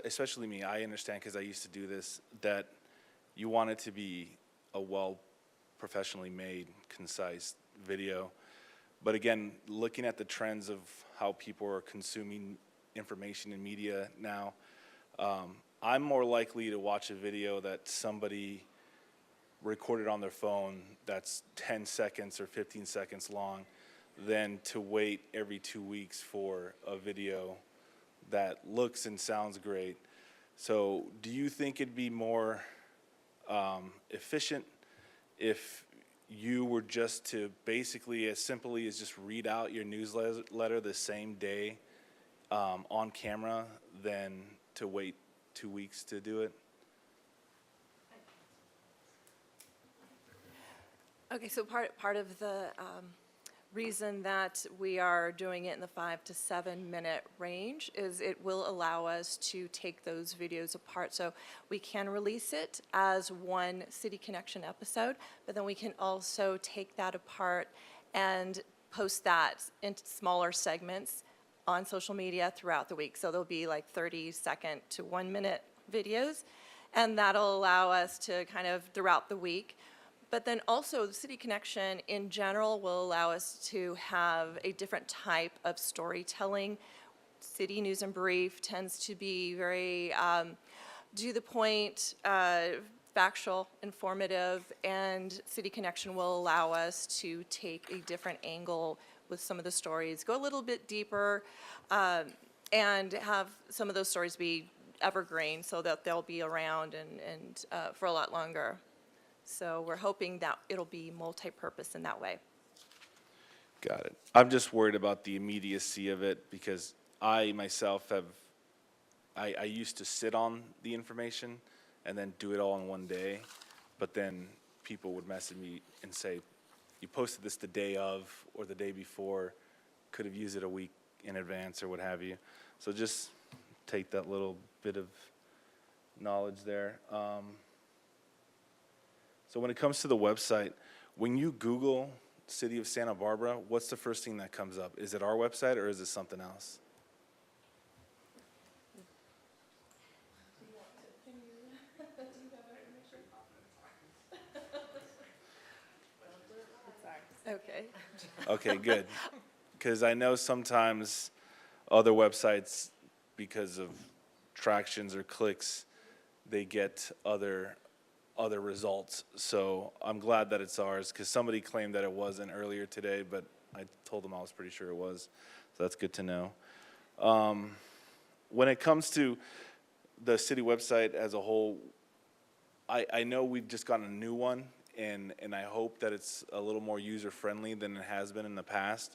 especially me, I understand, because I used to do this, that you want it to be a professionally made, concise video. But again, looking at the trends of how people are consuming information in media now, I'm more likely to watch a video that somebody recorded on their phone that's 10 seconds or 15 seconds long than to wait every 2 weeks for a video that looks and sounds great. So do you think it'd be more efficient if you were just to basically, as simply as just read out your newsletter the same day on camera, than to wait 2 weeks to do it? Okay, so part of the reason that we are doing it in the 5 to 7 minute range is it will allow us to take those videos apart. So we can release it as one City Connection episode, but then we can also take that apart and post that into smaller segments on social media throughout the week. So there'll be like 30-second to 1-minute videos, and that'll allow us to kind of throughout the week. But then also, the City Connection in general will allow us to have a different type of storytelling. City News and Brief tends to be very to the point, factual, informative, and City Connection will allow us to take a different angle with some of the stories, go a little bit deeper, and have some of those stories be evergreen so that they'll be around and for a lot longer. So we're hoping that it'll be multi-purpose in that way. Got it. I'm just worried about the immediacy of it because I myself I used to sit on the information and then do it all in one day, but then people would message me and say, you posted this the day of or the day before, could have used it a week in advance or what have you. So just take that little bit of knowledge there. So when it comes to the website, when you Google City of Santa Barbara, what's the first thing that comes up? Is it our website or is it something else? Okay. Okay, good. Because I know sometimes other websites, because of tractions or clicks, they get other results. So I'm glad that it's ours, because somebody claimed that it wasn't earlier today, but I told them I was pretty sure it was. So that's good to know. When it comes to the city website as a whole, I know we've just gotten a new one, and I hope that it's a little more user-friendly than it has been in the past.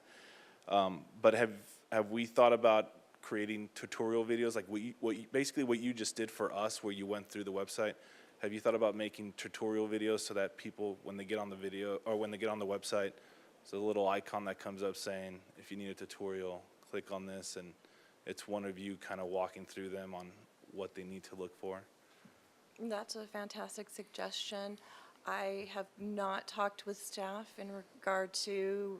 But have we thought about creating tutorial videos, like basically what you just did for us, where you went through the website? Have you thought about making tutorial videos so that people, when they get on the video, or when they get on the website, there's a little icon that comes up saying, if you need a tutorial, click on this, and it's one of you kind of walking through them on what they need to look for? That's a fantastic suggestion. I have not talked with staff in regard to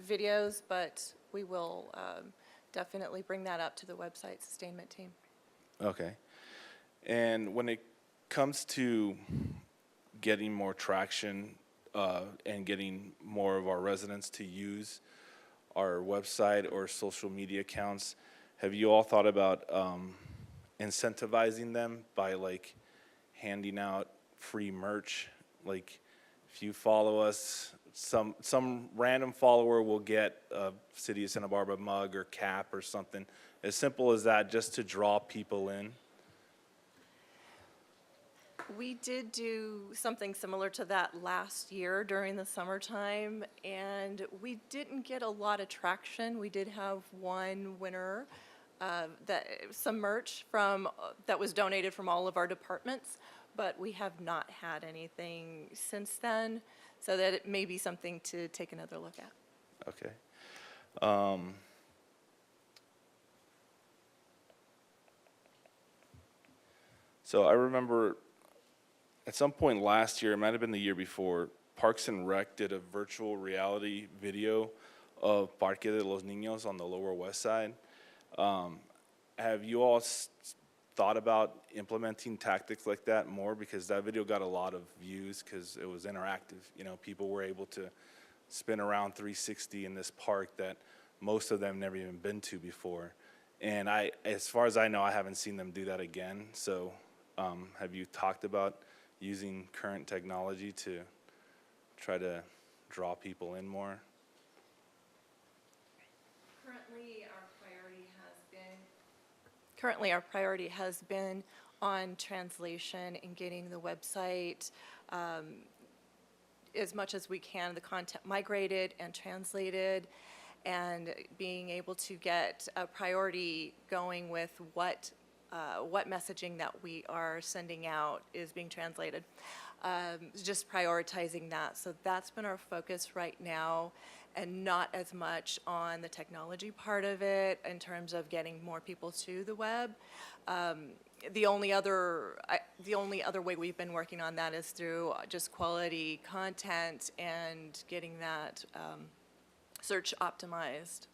videos, but we will definitely bring that up to the website sustainment team. Okay. And when it comes to getting more traction and getting more of our residents to use our website or social media accounts, have you all thought about incentivizing them by like handing out free merch? Like if you follow us, some random follower will get a City of Santa Barbara mug or cap or something. As simple as that, just to draw people in. We did do something similar to that last year during the summertime, and we didn't get a lot of traction. We did have one winner, some merch from that was donated from all of our departments, but we have not had anything since then, so that it may be something to take another look at. Okay. So I remember at some point last year, it might have been the year before, Parks and Rec did a virtual reality video of Parque de los Niños on the Lower West Side. Have you all thought about implementing tactics like that more? Because that video got a lot of views because it was interactive. You know, people were able to spin around 360 in this park that most of them never even been to before. And as far as I know, I haven't seen them do that again. So have you talked about using current technology to try to draw people in more? Currently, our priority has been on translation and getting the website as much as we can, the content migrated and translated, and being able to get a priority going with what messaging that we are sending out is being translated. Just prioritizing that. So that's been our focus right now, and not as much on the technology part of it in terms of getting more people to the web. The only other way we've been working on that is through just quality content and getting that search optimized.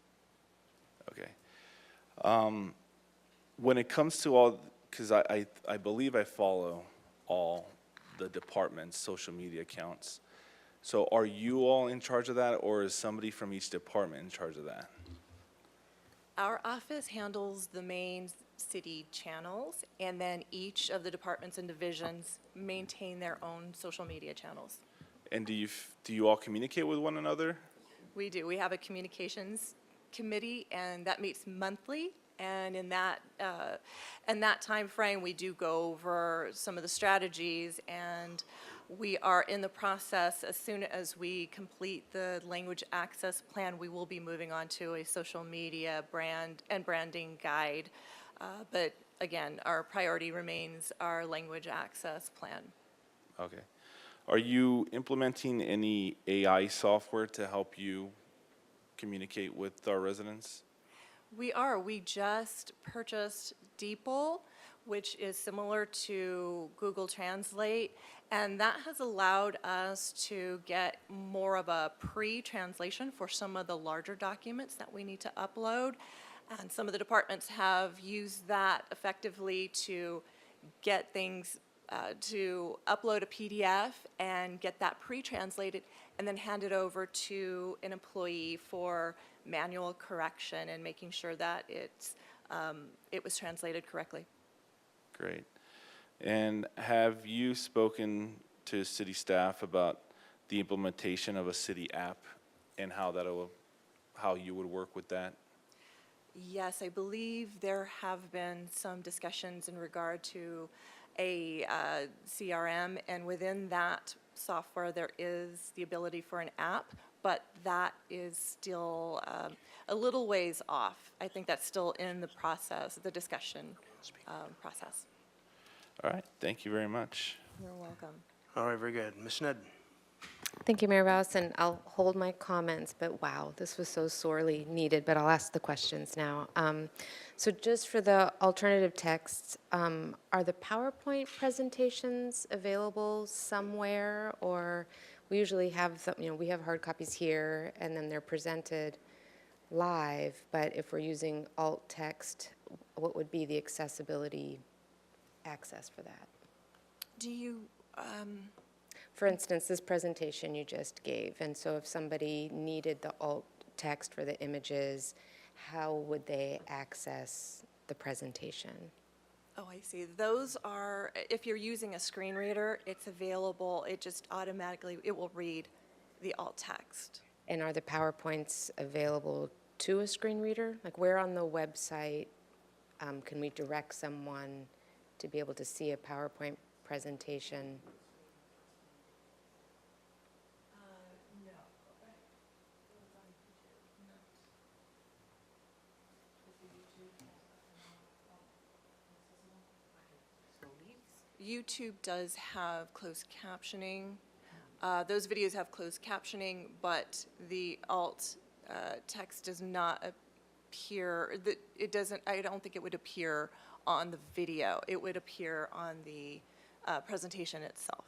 Okay. When it comes to all, because I believe I follow all the department's social media accounts. So are you all in charge of that, or is somebody from each department in charge of that? Our office handles the main city channels, and then each of the departments and divisions maintain their own social media channels. And do you all communicate with one another? We do. We have a communications committee, and that meets monthly. And in that time frame, we do go over some of the strategies, and we are in the process. As soon as we complete the language access plan, we will be moving on to a social media brand and branding guide. But again, our priority remains our language access plan. Okay. Are you implementing any AI software to help you communicate with our residents? We are. We just purchased DeepL, which is similar to Google Translate, and that has allowed us to get more of a pre-translation for some of the larger documents that we need to upload. And some of the departments have used that effectively to get things, to upload a PDF and get that pre-translated and then hand it over to an employee for manual correction and making sure that it was translated correctly. Great. And have you spoken to city staff about the implementation of a city app and how you would work with that? Yes, I believe there have been some discussions in regard to a CRM, and within that software, there is the ability for an app, but that is still a little ways off. I think that's still in the process, the discussion process. All right, thank you very much. You're welcome. All right, very good. Ms. Sneddon. Thank you, Mayor Rouse, and I'll hold my comments, but wow, this was so sorely needed, but I'll ask the questions now. So just for the alternative texts, are the PowerPoint presentations available somewhere, or we usually have, we have hard copies here, and then they're presented live, but if we're using alt text, what would be the accessibility access for that? Do you, For instance, this presentation you just gave, and so if somebody needed the alt text for the images, how would they access the presentation? oh, I see. Those are, if you're using a screen reader, it's available. It just automatically, it will read the alt text. And are the PowerPoints available to a screen reader? Like where on the website can we direct someone to be able to see a PowerPoint presentation? YouTube does have closed captioning. Those videos have closed captioning, but the alt text does not appear, it doesn't, I don't think it would appear on the video. It would appear on the presentation itself.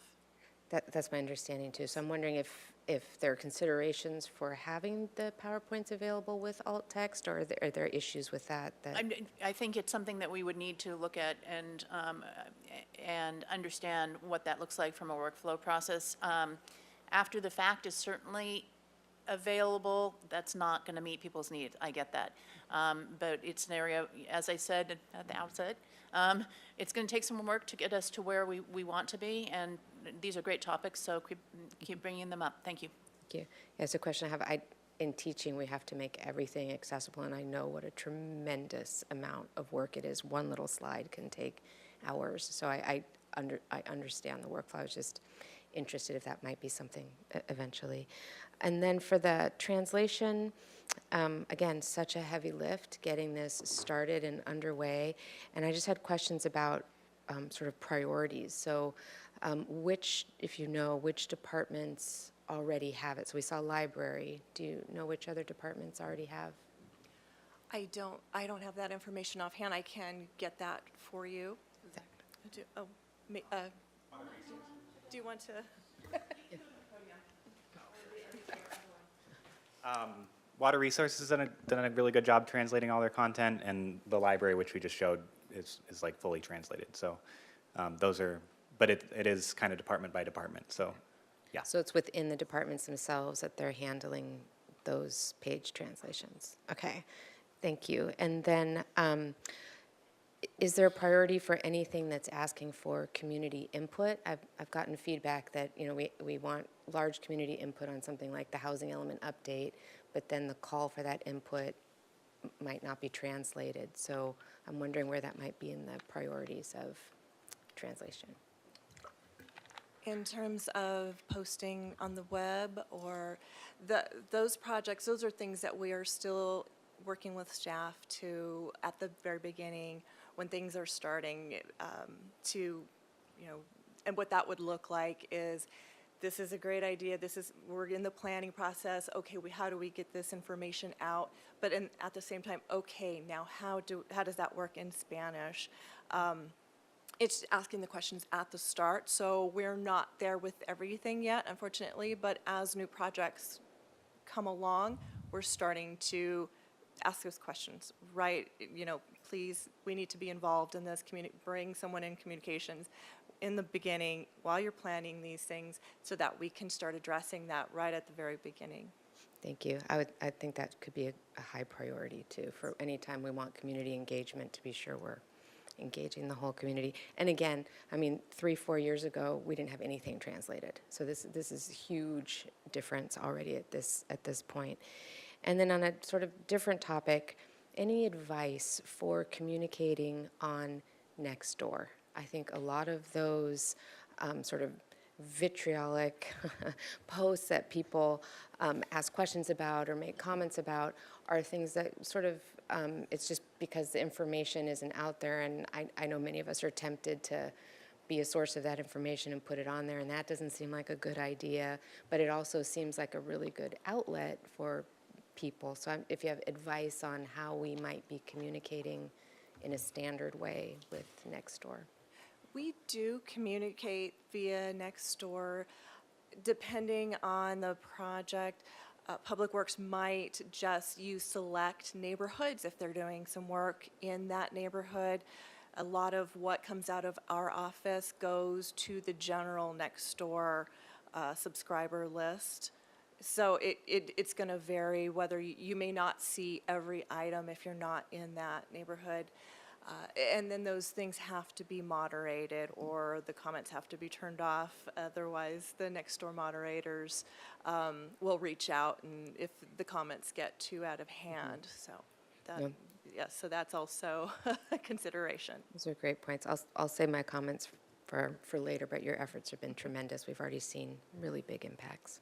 That's my understanding too. So I'm wondering if there are considerations for having the PowerPoints available with alt text, or are there issues with that? I think it's something that we would need to look at and understand what that looks like from a workflow process. After the fact is certainly available. That's not going to meet people's needs. I get that. But it's an area, as I said at the outset, it's going to take some work to get us to where we want to be, and these are great topics, so keep bringing them up. Thank you. Thank you. Yeah, it's a question I have. In teaching, we have to make everything accessible, and I know what a tremendous amount of work it is. One little slide can take hours, so I understand the workflow. I was just interested if that might be something eventually. And then for the translation, again, such a heavy lift getting this started and underway, and I just had questions about sort of priorities. So which, if you know, which departments already have it? So we saw library. Do you know which other departments already have? I don't have that information offhand. I can get that for you. Do you want to? Water Resources done a really good job translating all their content, and the library, which we just showed, is like fully translated. So those are, but it is kind of department by department. So yeah. So it's within the departments themselves that they're handling those page translations. Okay, thank you. And then, is there a priority for anything that's asking for community input? I've gotten feedback that, you know, we want large community input on something like the housing element update, but then the call for that input might not be translated. So I'm wondering where that might be in the priorities of translation. In terms of posting on the web or those projects, those are things that we are still working with staff to, at the very beginning, when things are starting, to, you know, and what that would look like is, this is a great idea, we're in the planning process, okay, how do we get this information out? But at the same time, okay, now how does that work in Spanish? It's asking the questions at the start, so we're not there with everything yet, unfortunately, but as new projects come along, we're starting to ask those questions, right? You know, please, we need to be involved in this, bring someone in communications in the beginning while you're planning these things so that we can start addressing that right at the very beginning. Thank you. I think that could be a high priority too, for any time we want community engagement, to be sure we're engaging the whole community. And again, I mean, 3-4 years ago, we didn't have anything translated. So this is a huge difference already at this point. And then on a sort of different topic, any advice for communicating on Nextdoor? I think a lot of those sort of vitriolic posts that people ask questions about or make comments about are things that sort of, it's just because the information isn't out there, and I know many of us are tempted to be a source of that information and put it on there, and that doesn't seem like a good idea, but it also seems like a really good outlet for people. So if you have advice on how we might be communicating in a standard way with Nextdoor. We do communicate via Nextdoor, depending on the project. Public Works might just use select neighborhoods if they're doing some work in that neighborhood. A lot of what comes out of our office goes to the general Nextdoor subscriber list. So it's going to vary whether you may not see every item if you're not in that neighborhood. And then those things have to be moderated, or the comments have to be turned off. Otherwise, the Nextdoor moderators will reach out, and if the comments get too out of hand. So that, yes, so that's also a consideration. Those are great points. I'll save my comments for later, but your efforts have been tremendous. We've already seen really big impacts.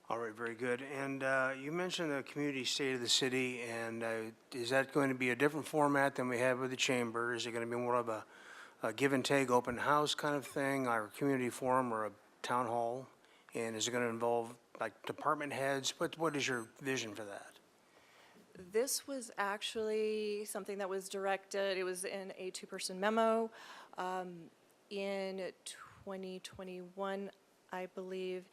All right, very good. And you mentioned the community state of the city, and is that going to be a different format than we have with the chamber? Is it going to be more of a give and take open house kind of thing, or a community forum, or a town hall? And is it going to involve like department heads? What is your vision for that? This was actually something that was directed, it was in a two-person memo in 2021, I believe.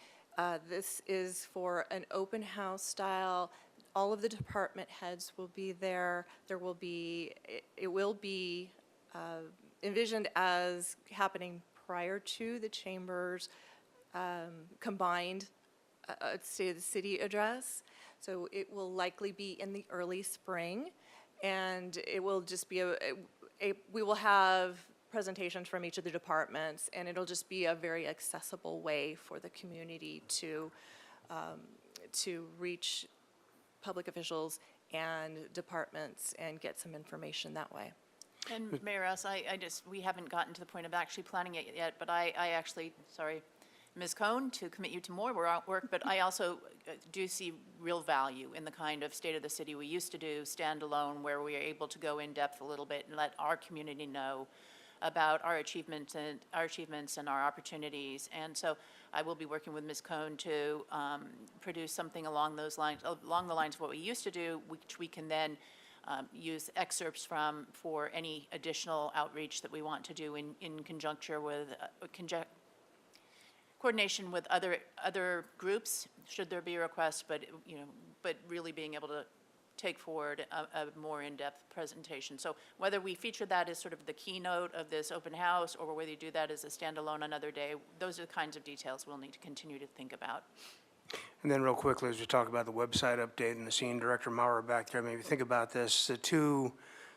This is for an open house style. All of the department heads will be there. There will be, it will be envisioned as happening prior to the chamber's combined State of the City address. So it will likely be in the early spring, and it will just be we will have presentations from each of the departments, and it'll just be a very accessible way for the community to reach public officials and departments and get some information that way. And Mayor Rouse, we haven't gotten to the point of actually planning it yet, but I actually, sorry, Ms. Cohn, to commit you to more work, but I also do see real value in the kind of state of the city we used to do, standalone, where we are able to go in depth a little bit and let our community know about our achievements and our opportunities. And so I will be working with Ms. Cohn to produce something along those lines, along the lines of what we used to do, which we can then use excerpts from for any additional outreach that we want to do in conjunction with coordination with other groups, should there be a request, but, but really being able to take forward a more in-depth presentation. So whether we feature that as sort of the keynote of this open house, or whether you do that as a standalone another day, those are the kinds of details we'll need to continue to think about. And then real quickly, as we talk about the website update and the scene director Maurer back there, maybe think about this. The two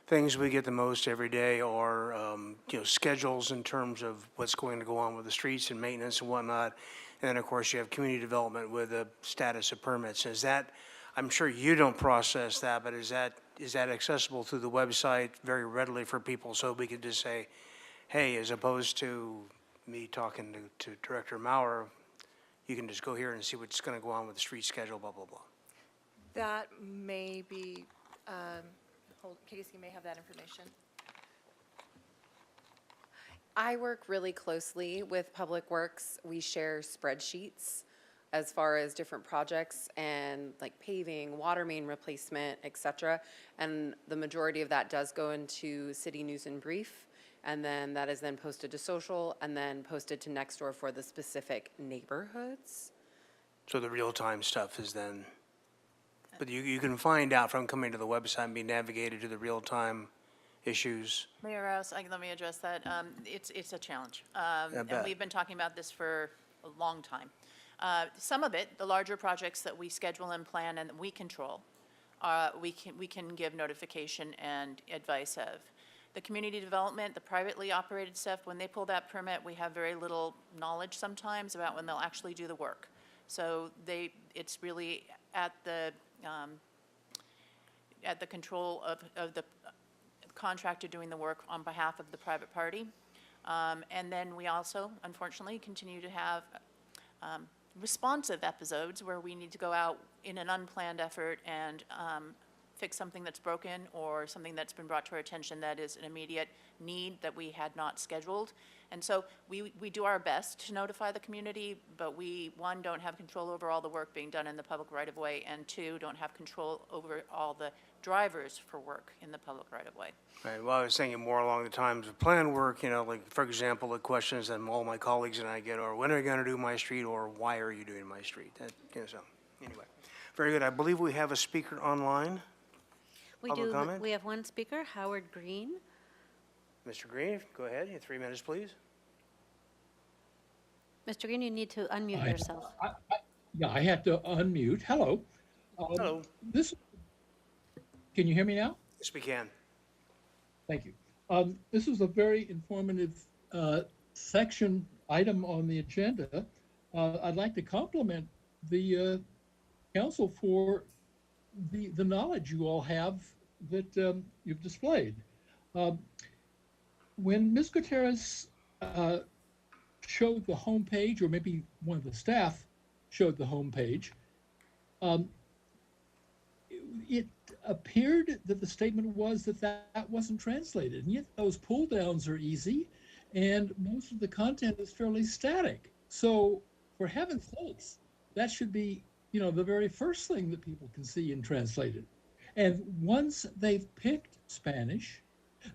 things we get the most every day are, schedules in terms of what's going to go on with the streets and maintenance and whatnot. And then, of course, you have community development with the status of permits. Is that, I'm sure you don't process that, but is that accessible through the website very readily for people, so we can just say, hey, as opposed to me talking to Director Maurer, you can just go here and see what's going to go on with the street schedule, blah, blah, blah. That may be, Casey may have that information. I work really closely with Public Works. We share spreadsheets as far as different projects and like paving, water main replacement, et cetera. And the majority of that does go into City News and Brief. And then that is then posted to social and then posted to Nextdoor for the specific neighborhoods. So the real-time stuff is then, but you can find out from coming to the website and be navigated to the real-time issues. Mayor Rouse, let me address that. It's a challenge. bet. And we've been talking about this for a long time. Some of it, the larger projects that we schedule and plan and that we control, we can give notification and advice of. The community development, the privately operated stuff, when they pull that permit, we have very little knowledge sometimes about when they'll actually do the work. So it's really at the control of the contractor doing the work on behalf of the private party. And then we also, unfortunately, continue to have responsive episodes where we need to go out in an unplanned effort and fix something that's broken or something that's been brought to our attention that is an immediate need that we had not scheduled. And so we do our best to notify the community, but we, one, don't have control over all the work being done in the public right-of-way, and two, don't have control over all the drivers for work in the public right-of-way. Right, well, I was thinking more along the times of plan work, like, for example, the questions that all my colleagues and I get are, when are you going to do my street, or why are you doing my street? So, anyway, very good. I believe we have a speaker online. We Public do. comment? We have one speaker, Howard Green. Mr. Green, go ahead. You have 3 minutes, please. Mr. Green, you need to unmute yourself. Yeah, I had to unmute. Hello. Hello. Can you hear me now? Yes, we can. Thank you. This is a very informative section item on the agenda. I'd like to compliment the council for the knowledge you all have that you've displayed. When Ms. Gutierrez showed the homepage, or maybe one of the staff showed the homepage, it appeared that the statement was that wasn't translated, and yet those pull downs are easy, and most of the content is fairly static. So, for heaven's sakes, that should be, the very first thing that people can see and translated. And once they've picked Spanish,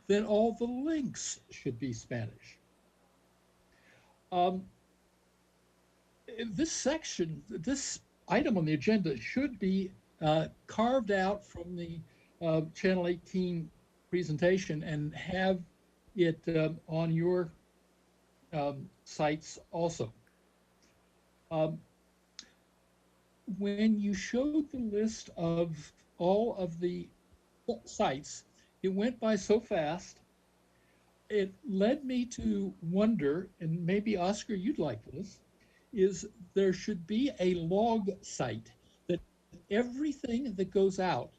then all the links should be Spanish. This section, this item on the agenda should be carved out from the Channel 18 presentation and have it on your sites also. When you showed the list of all of the sites, it went by so fast, it led me to wonder, and maybe Oscar, you'd like this, is there should be a log site that everything that goes out,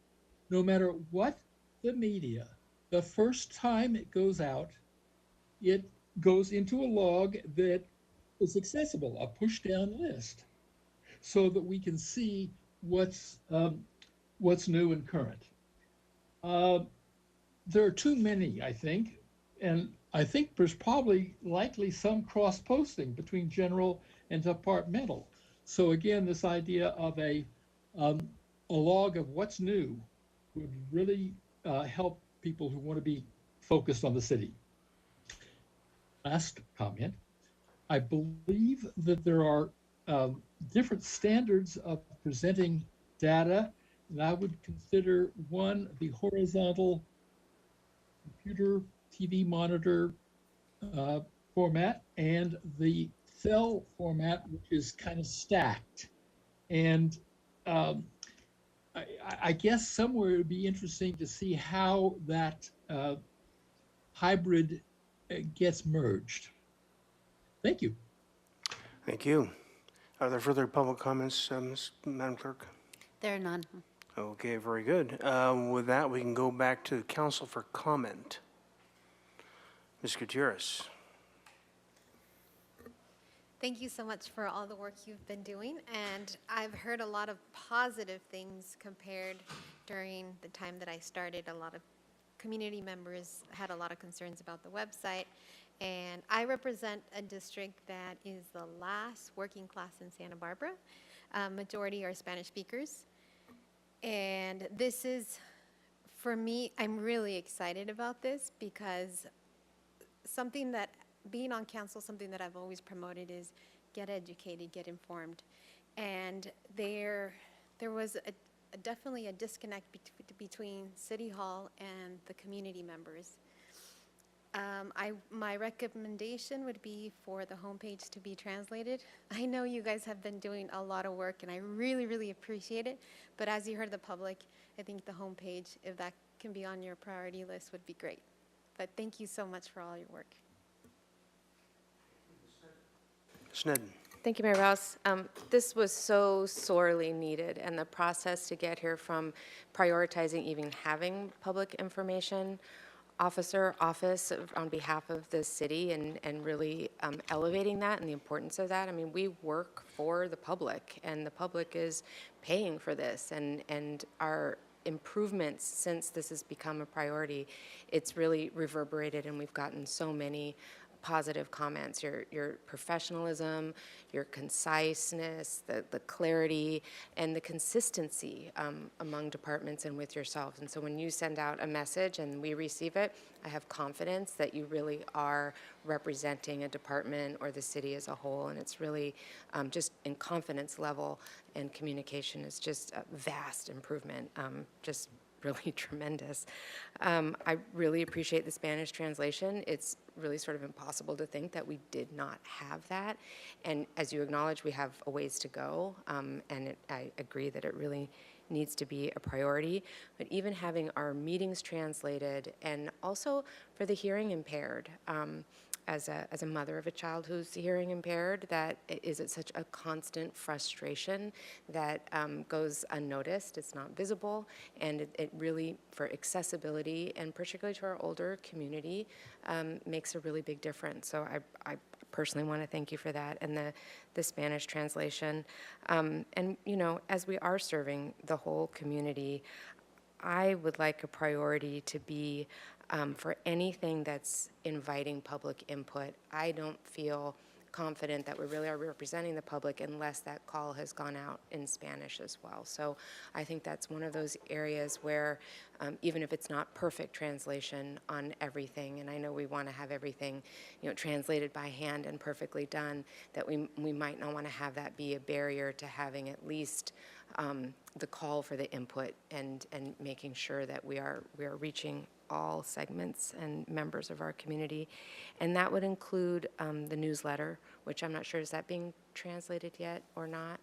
no matter what the media, the first time it goes out, it goes into a log that is accessible, a push-down list, so that we can see what's new and current. There are too many, I think, and I think there's probably likely some cross-posting between general and departmental. So again, this idea of a log of what's new would really help people who want to be focused on the city. Last comment, I believe that there are different standards of presenting data, and I would consider one the horizontal computer TV monitor format and the cell format, which is kind of stacked. And I guess somewhere it would be interesting to see how that hybrid gets merged. Thank you. Thank you. Are there further public comments, Madam Clerk? There are none. Okay, very good. With that, we can go back to the council for comment. Ms. Gutierrez. Thank you so much for all the work you've been doing, and I've heard a lot of positive things compared during the time that I started. A lot of community members had a lot of concerns about the website, and I represent a district that is the last working class in Santa Barbara. Majority are Spanish speakers, and this is, for me, I'm really excited about this because something that being on council, something that I've always promoted is get educated, get informed. And there was definitely a disconnect between City Hall and the community members. My recommendation would be for the homepage to be translated. I know you guys have been doing a lot of work and I really, really appreciate it. But as you heard the public, I think the homepage, if that can be on your priority list, would be great. But thank you so much for all your work. Snedden. Thank you, Mayor Rouse. This was so sorely needed, and the process to get here from prioritizing even having public information office on behalf of the city and really elevating that and the importance of that. I mean, we work for the public, and the public is paying for this, and our improvements since this has become a priority, it's really reverberated, and we've gotten so many positive comments, your professionalism, your conciseness, the clarity, and the consistency among departments and with yourselves. And so when you send out a message and we receive it, I have confidence that you really are representing a department or the city as a whole. And it's really just in confidence level, and communication is just a vast improvement, just really tremendous. I really appreciate the Spanish translation. It's really sort of impossible to think that we did not have that. And as you acknowledge, we have a ways to go. I agree that it really needs to be a priority. But even having our meetings translated, and also for the hearing impaired, as a mother of a child who's hearing impaired, that is such a constant frustration that goes unnoticed. It's not visible, and it really, for accessibility, and particularly to our older community, makes a really big difference. So I personally want to thank you for that, and the Spanish translation. And, you know, as we are serving the whole community, I would like a priority to be for anything that's inviting public input. I don't feel confident that we really are representing the public unless that call has gone out in Spanish as well. So I think that's one of those areas where even if it's not perfect translation on everything, and I know we want to have everything, you know, translated by hand and perfectly done, that we might not want to have that be a barrier to having at least the call for the input and making sure that we are reaching all segments and members of our community. And that would include the newsletter, which I'm not sure, is that being translated yet or not?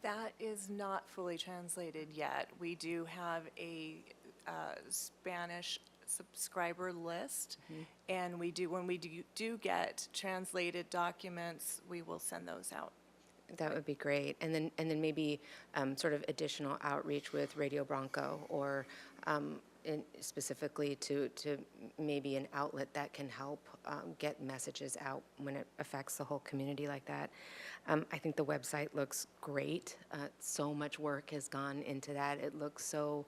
That is not fully translated yet. We do have a Spanish subscriber list, and when we do get translated documents, we will send those out. That would be great. And then maybe sort of additional outreach with Radio Bronco, or specifically to maybe an outlet that can help get messages out when it affects the whole community like that. I think the website looks great. So much work has gone into that. It looks so,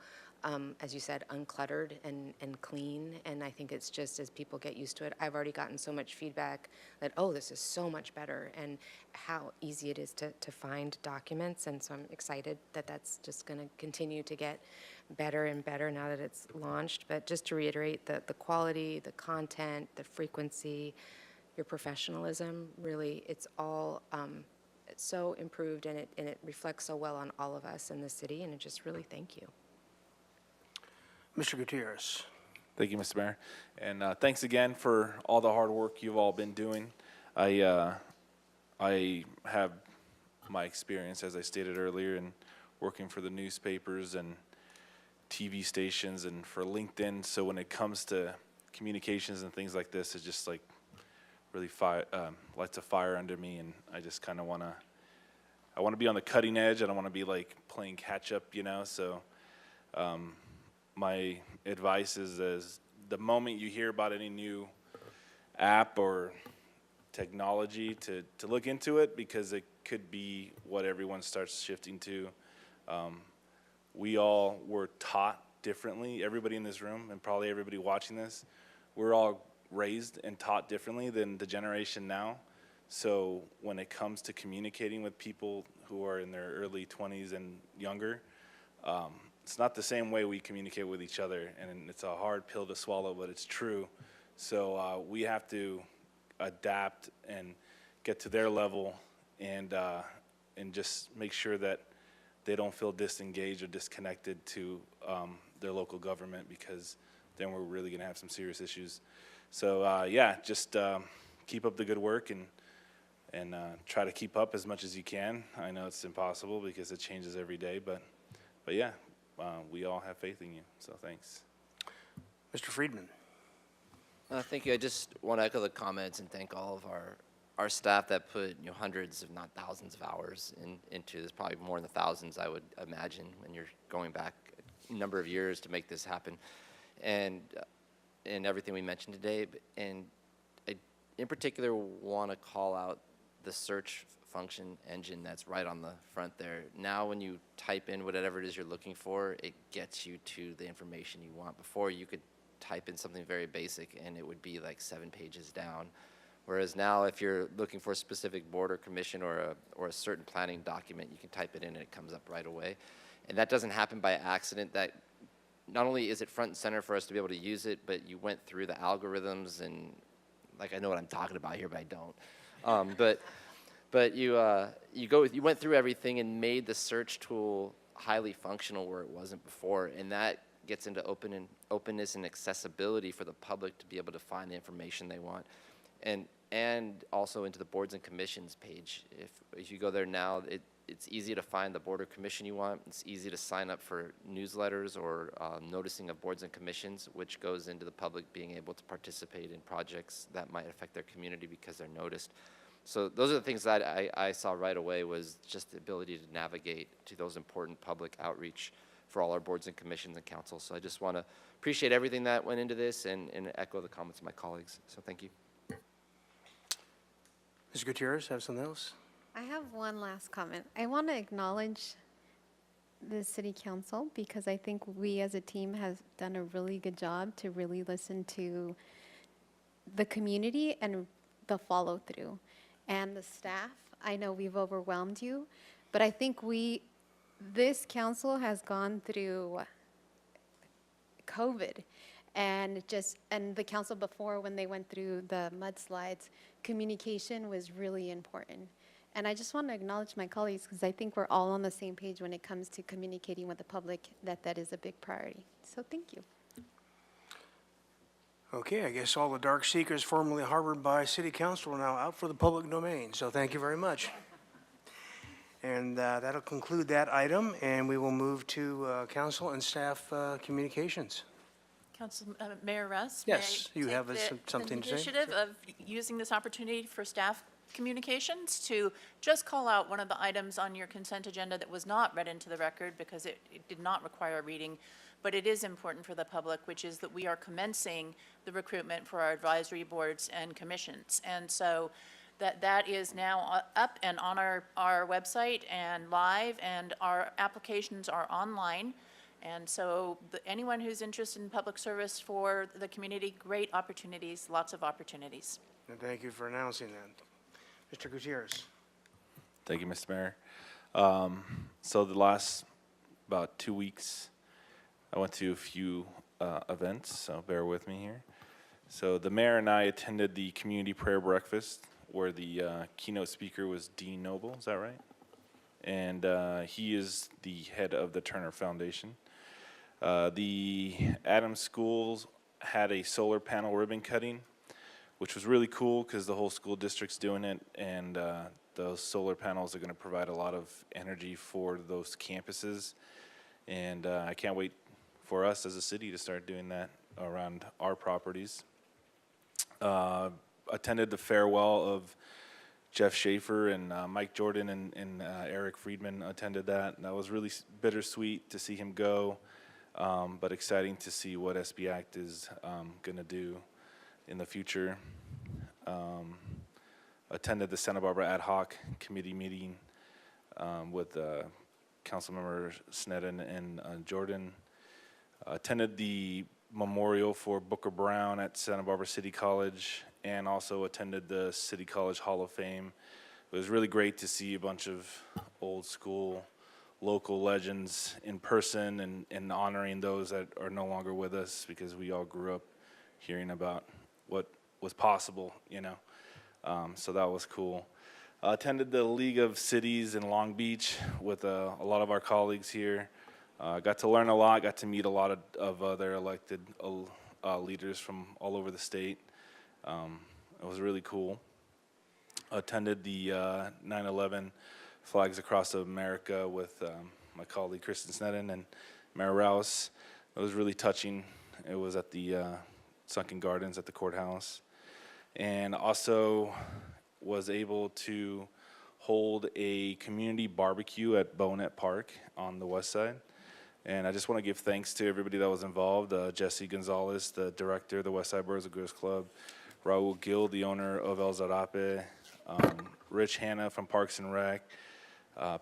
as you said, uncluttered and clean. And I think it's just as people get used to it. I've already gotten so much feedback that, oh, this is so much better, and how easy it is to find documents. And so I'm excited that that's just going to continue to get better and better now that it's launched. But just to reiterate, the quality, the content, the frequency, your professionalism. Really, it's all it's so improved, and it reflects so well on all of us in the city, and just really thank you. Mr. Gutierrez. Thank you, Mr. Mayor. And thanks again for all the hard work you've all been doing. I have my experience, as I stated earlier, in working for the newspapers and TV stations and for LinkedIn. So when it comes to communications and things like this, it's just like really lights a fire under me. And I just kind of want to be on the cutting edge. I don't want to be like playing catch up, you know? So my advice is the moment you hear about any new app or technology to look into it, because it could be what everyone starts shifting to. We all were taught differently, everybody in this room and probably everybody watching this, we're all raised and taught differently than the generation now. So when it comes to communicating with people who are in their early 20s and younger, it's not the same way we communicate with each other, and it's a hard pill to swallow, but it's true. So we have to adapt and get to their level and just make sure that they don't feel disengaged or disconnected to their local government, because then we're really going to have some serious issues. So yeah, just keep up the good work and try to keep up as much as you can. I know it's impossible because it changes every day, but yeah, we all have faith in you, so thanks. Mr. Friedman. Thank you. I just want to echo the comments and thank all of our staff that put hundreds, if not thousands, of hours into this. Probably more in the thousands, I would imagine, when you're going back a number of years to make this happen, and everything we mentioned today. And I, in particular, want to call out the search function engine that's right on the front there. Now, when you type in whatever it is you're looking for, it gets you to the information you want. Before, you could type in something very basic and it would be like 7 pages down. Whereas now, if you're looking for a specific board or commission or a certain planning document, you can type it in and it comes up right away. And that doesn't happen by accident. That not only is it front and center for us to be able to use it, but you went through the algorithms, and like, I know what I'm talking about here, but I don't. But you went through everything and made the search tool highly functional where it wasn't before, and that gets into openness and accessibility for the public to be able to find the information they want, and also into the boards and commissions page. If you go there now, it's easy to find the board or commission you want. It's easy to sign up for newsletters or noticing of boards and commissions, which goes into the public being able to participate in projects that might affect their community because they're noticed. So those are the things that I saw right away, was just the ability to navigate to those important public outreach for all our boards and commissions and councils. So I just want to appreciate everything that went into this and echo the comments of my colleagues. So thank you. Ms. Gutierrez, have something else? I have one last comment. I want to acknowledge the city council, because I think we as a team have done a really good job to really listen to the community and the follow through. And the staff, I know we've overwhelmed you, but I think this council has gone through COVID, and the council before, when they went through the mudslides, communication was really important. And I just want to acknowledge my colleagues, because I think we're all on the same page when it comes to communicating with the public, that is a big priority. So thank you. Okay, I guess all the dark secrets formerly harbored by city council are now out for the public domain, so thank you very much. And that'll conclude that item, and we will move to council and staff communications. Mayor Russ? Yes, may I you have take something to say? the initiative of using this opportunity for staff communications to just call out one of the items on your consent agenda that was not read into the record because it did not require a reading, but it is important for the public, which is that we we the recruitment for our advisory boards and commissions. And so that is now up and on our website and live, and our applications are online. And so anyone who's interested in public service for the community, great opportunities, lots of opportunities. And thank you for announcing that. Mr. Gutierrez. Thank you, Mr. Mayor. So the last about 2 weeks, I went to a few events, so bear with me here. So the mayor and I attended the community prayer breakfast where the keynote speaker was Dean Noble, is that right? And he is the head of the Turner Foundation. The Adams Schools had a solar panel ribbon cutting, which was really cool because the whole school district's doing it, and those solar panels are going to provide a lot of energy for those campuses. And I can't wait for us as a city to start doing that around our properties. Attended the farewell of Jeff Schaefer, and Mike Jordan and Eric Friedman attended that. And that was really bittersweet to see him go, but exciting to see what SB Act is going to do in the future. Attended the Santa Barbara Ad Hoc Committee meeting with Councilmember Sneddon and Jordan. Attended the memorial for Booker Brown at Santa Barbara City College, and also attended the City College Hall of Fame. It was really great to see a bunch of old school local legends in person, and honoring those that are no longer with us, because we all grew up hearing about what was possible, you know. So that was cool. Attended the League of Cities in Long Beach with a lot of our colleagues here. Got to learn a lot, got to meet a lot of other elected leaders from all over the state. It was really cool. Attended the 9/11 Flags Across America with my colleague Kristen Sneddon and Mayor Rouse. It was really touching. It was at the Sunken Gardens at the courthouse. And also was able to hold a community barbecue at Bonet Park on the west side. And I just want to give thanks to everybody that was involved. Jesse Gonzalez, the director of the West Side Boys and Girls Club, Raul Gil, the owner of El Zarape, Rich Hanna from Parks and Rec,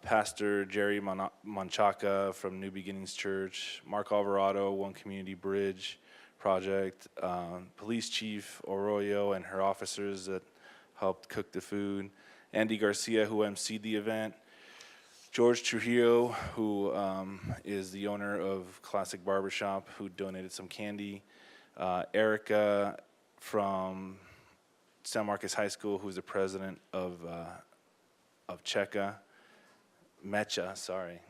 Pastor Jerry Manchaca from New Beginnings Church, Mark Alvarado, One Community Bridge Project, Police Chief Arroyo and her officers that helped cook the food, Andy Garcia, who emceed the event, George Trujillo, who is the owner of Classic Barbershop, who donated some candy, Erica from San Marcos High School, who's the president of Mecha, sorry,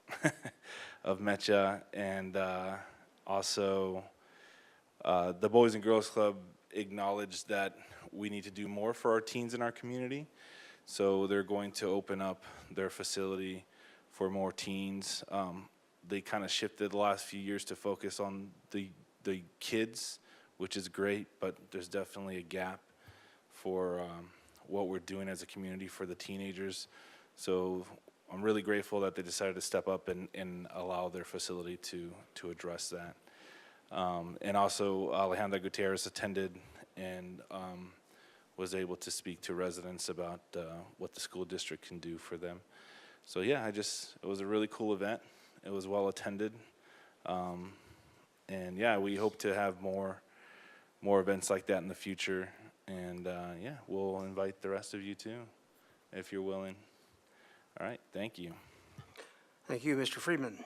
of Mecha, and also the Boys and Girls Club acknowledged that we need to do more for our teens in our community, so they're going to open up their facility for more teens. They kind of shifted the last few years to focus on the kids, which is great, but there's definitely a gap for what we're doing as a community for the teenagers. So I'm really grateful that they decided to step up and allow their facility to address that. And also Alejandra Gutierrez attended and was able to speak to residents about what the school district can do for them. So yeah, it was a really cool event. It was well attended. And yeah, we hope to have more events like that in the future. And yeah, we'll invite the rest of you too, if you're willing. All right, thank you. Thank you, Mr. Friedman.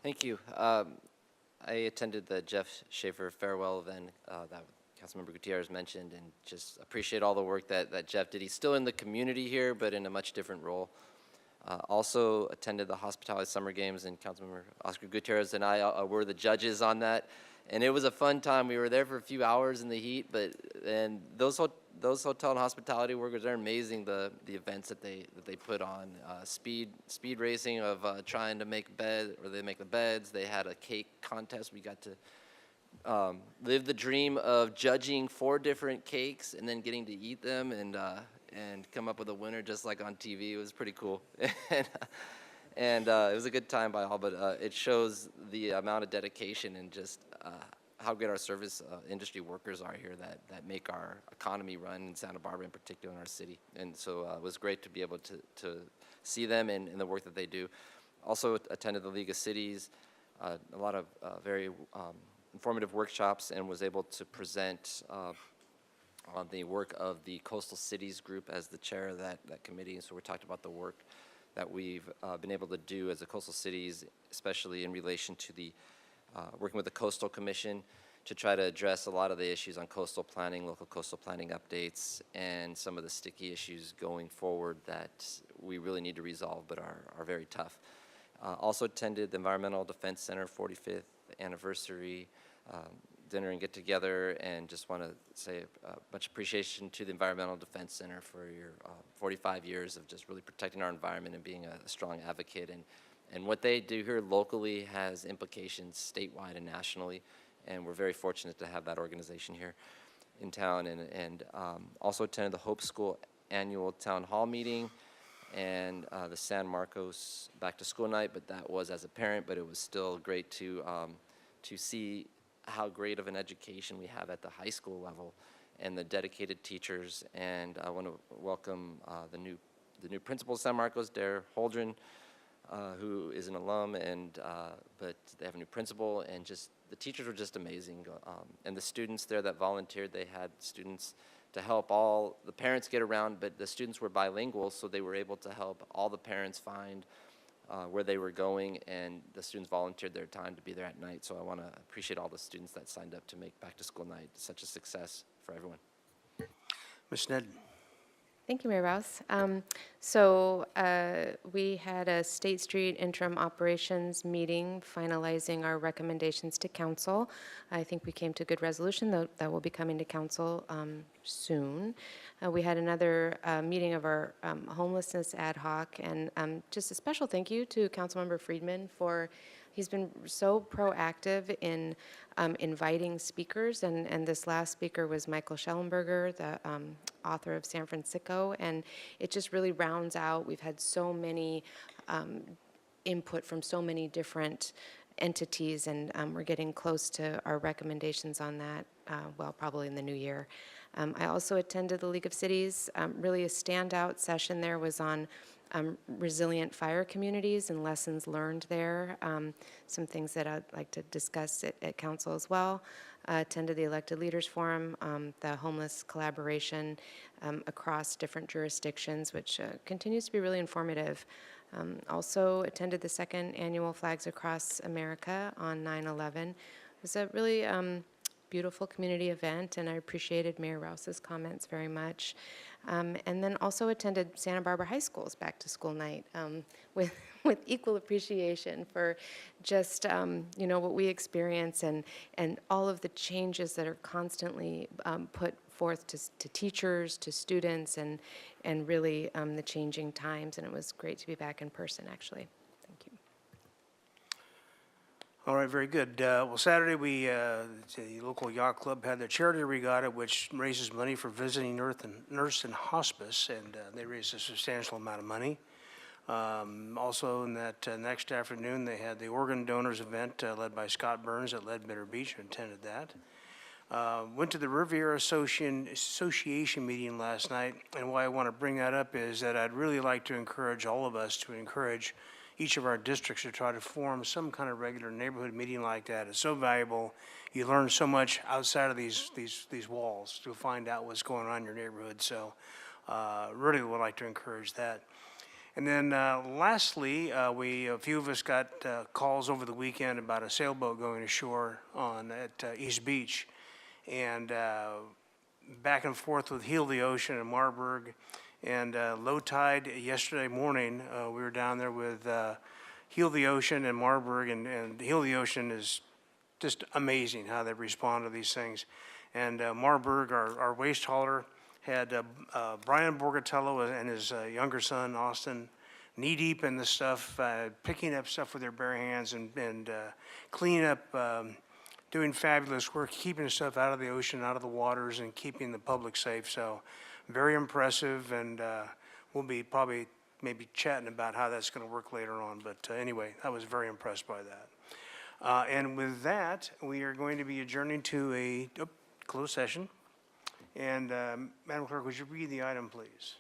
Thank you. I attended the Jeff Schaefer farewell event that Councilmember Gutierrez mentioned, and just appreciate all the work that Jeff did. He's still in the community here, but in a much different role. Also attended the Hospitality Summer Games, and Councilmember Oscar Gutierrez and I were the judges on that. And it was a fun time. We were there for a few hours in the heat, and those hotel and hospitality workers are amazing. The events that they put on, speed racing of trying to make they make the beds. They had a cake contest. We got to live the dream of judging 4 different cakes and then getting to eat them and come up with a winner just like on TV. It was pretty cool. And it was a good time by all, but it shows the amount of dedication and just how good our service industry workers are here that make our economy run in Santa Barbara, in particular in our city. And so it was great to be able to see them and the work that they do. Also attended the League of Cities, a lot of very informative workshops, and was able to present on the work of the Coastal Cities Group as the chair of that committee. And so we talked about the work that we've been able to do as a coastal cities, especially in relation to the working with the Coastal Commission to try to address a lot of the issues on coastal planning, local coastal planning updates, and some of the sticky issues going forward that we really need to resolve but are very tough. Also attended the Environmental Defense Center 45th anniversary dinner and get together, and just want to say much appreciation to the Environmental Defense Center for your 45 years of just really protecting our environment and being a strong advocate. And what they do here locally has implications statewide and nationally, and we're very fortunate to have that organization here in town. And also attended the Hope School annual town hall meeting and the San Marcos back to school night, but that was as a parent, but it was still great to see how great of an education we have at the high school level and the dedicated teachers. And I want to welcome the new principal of San Marcos, Dare Holdren, who is an alum, and but they have a new principal, and just the teachers were just amazing. And the students there that volunteered, they had students to help all the parents get around, but the students were bilingual, so they were able to help all the parents find where they were going, and the students volunteered their time to be there at night. So I want to appreciate all the students that signed up to make back to school night such a success for everyone. Ms. Ned? Thank you, Mayor Rouse. We had a State Street interim operations meeting finalizing our recommendations to council. I think we came to a good resolution that will be coming to council soon. We had another meeting of our homelessness ad hoc, and just a special thank you to Councilmember Friedman for he's been so proactive in inviting speakers, and this last speaker was Michael Schellenberger, the author of San Francisco, and it just really rounds out. We've had so many input from so many different entities, and we're getting close to our recommendations on that, well, probably in the new year. I also attended the League of Cities. Really a standout session there was on resilient fire communities and lessons learned there. Some things that I'd like to discuss at council as well. Attended the Elected Leaders Forum, the homeless collaboration across different jurisdictions, which continues to be really informative. Also attended the second annual Flags Across America on 9/11. It was a really beautiful community event, and I appreciated Mayor Rouse's comments very much. And then also attended Santa Barbara High School's back to school night with equal appreciation for just what we experience and all of the changes that are constantly put forth to teachers, to students, and really the changing times. And it was great to be back in person, actually. Thank you. All right, very good. Well, Saturday, the local yacht club had their charity regatta, which raises money for visiting nurse and hospice, and they raised a substantial amount of money. Also, in that next afternoon, they had the organ donors event led by Scott Burns at Ledbetter Beach, who attended that. Went to the Riviera Association meeting last night, and why I want to bring that up is that I'd really like to encourage all of us to encourage each of our districts to try to form some kind of regular neighborhood meeting like that. It's so valuable. You learn so much outside of these walls to find out what's going on in your neighborhood. So really would like to encourage that. And then lastly, a few of us got calls over the weekend about a sailboat going ashore at East Beach. And back and forth with Heal the Ocean and Marburg. And low tide yesterday morning, we were down there with Heal the Ocean and Marburg, and Heal the Ocean is just amazing how they respond to these things. And Marburg, our waste hauler, had Brian Borgatello and his younger son, Austin, knee-deep in this stuff, picking up stuff with their bare hands and cleaning up, doing fabulous work, keeping stuff out of the ocean, out of the waters, and keeping the public safe. So very impressive, and we'll be probably maybe chatting about how that's going to work later on. But anyway, I was very impressed by that. And with that, we are going to be adjourning to a closed session. And Madam Clerk, would you read the item, please?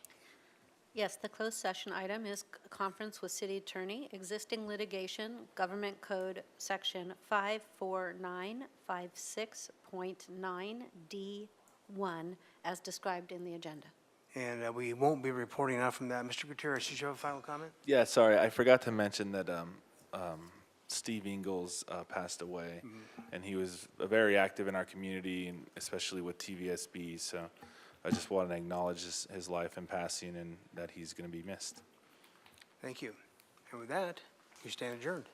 Yes, the closed session item is a conference with city attorney, existing litigation, Government Code Section 54956.9D1, as described in the agenda. And we won't be reporting out from that. Mr. Gutierrez, did you have a final comment? Yeah, sorry, I forgot to mention that Steve Ingalls passed away, and he was very active in our community, and especially with TVSB. So I just wanted to acknowledge his life and passing, and that he's going to be missed. Thank you. And with that, we stand adjourned.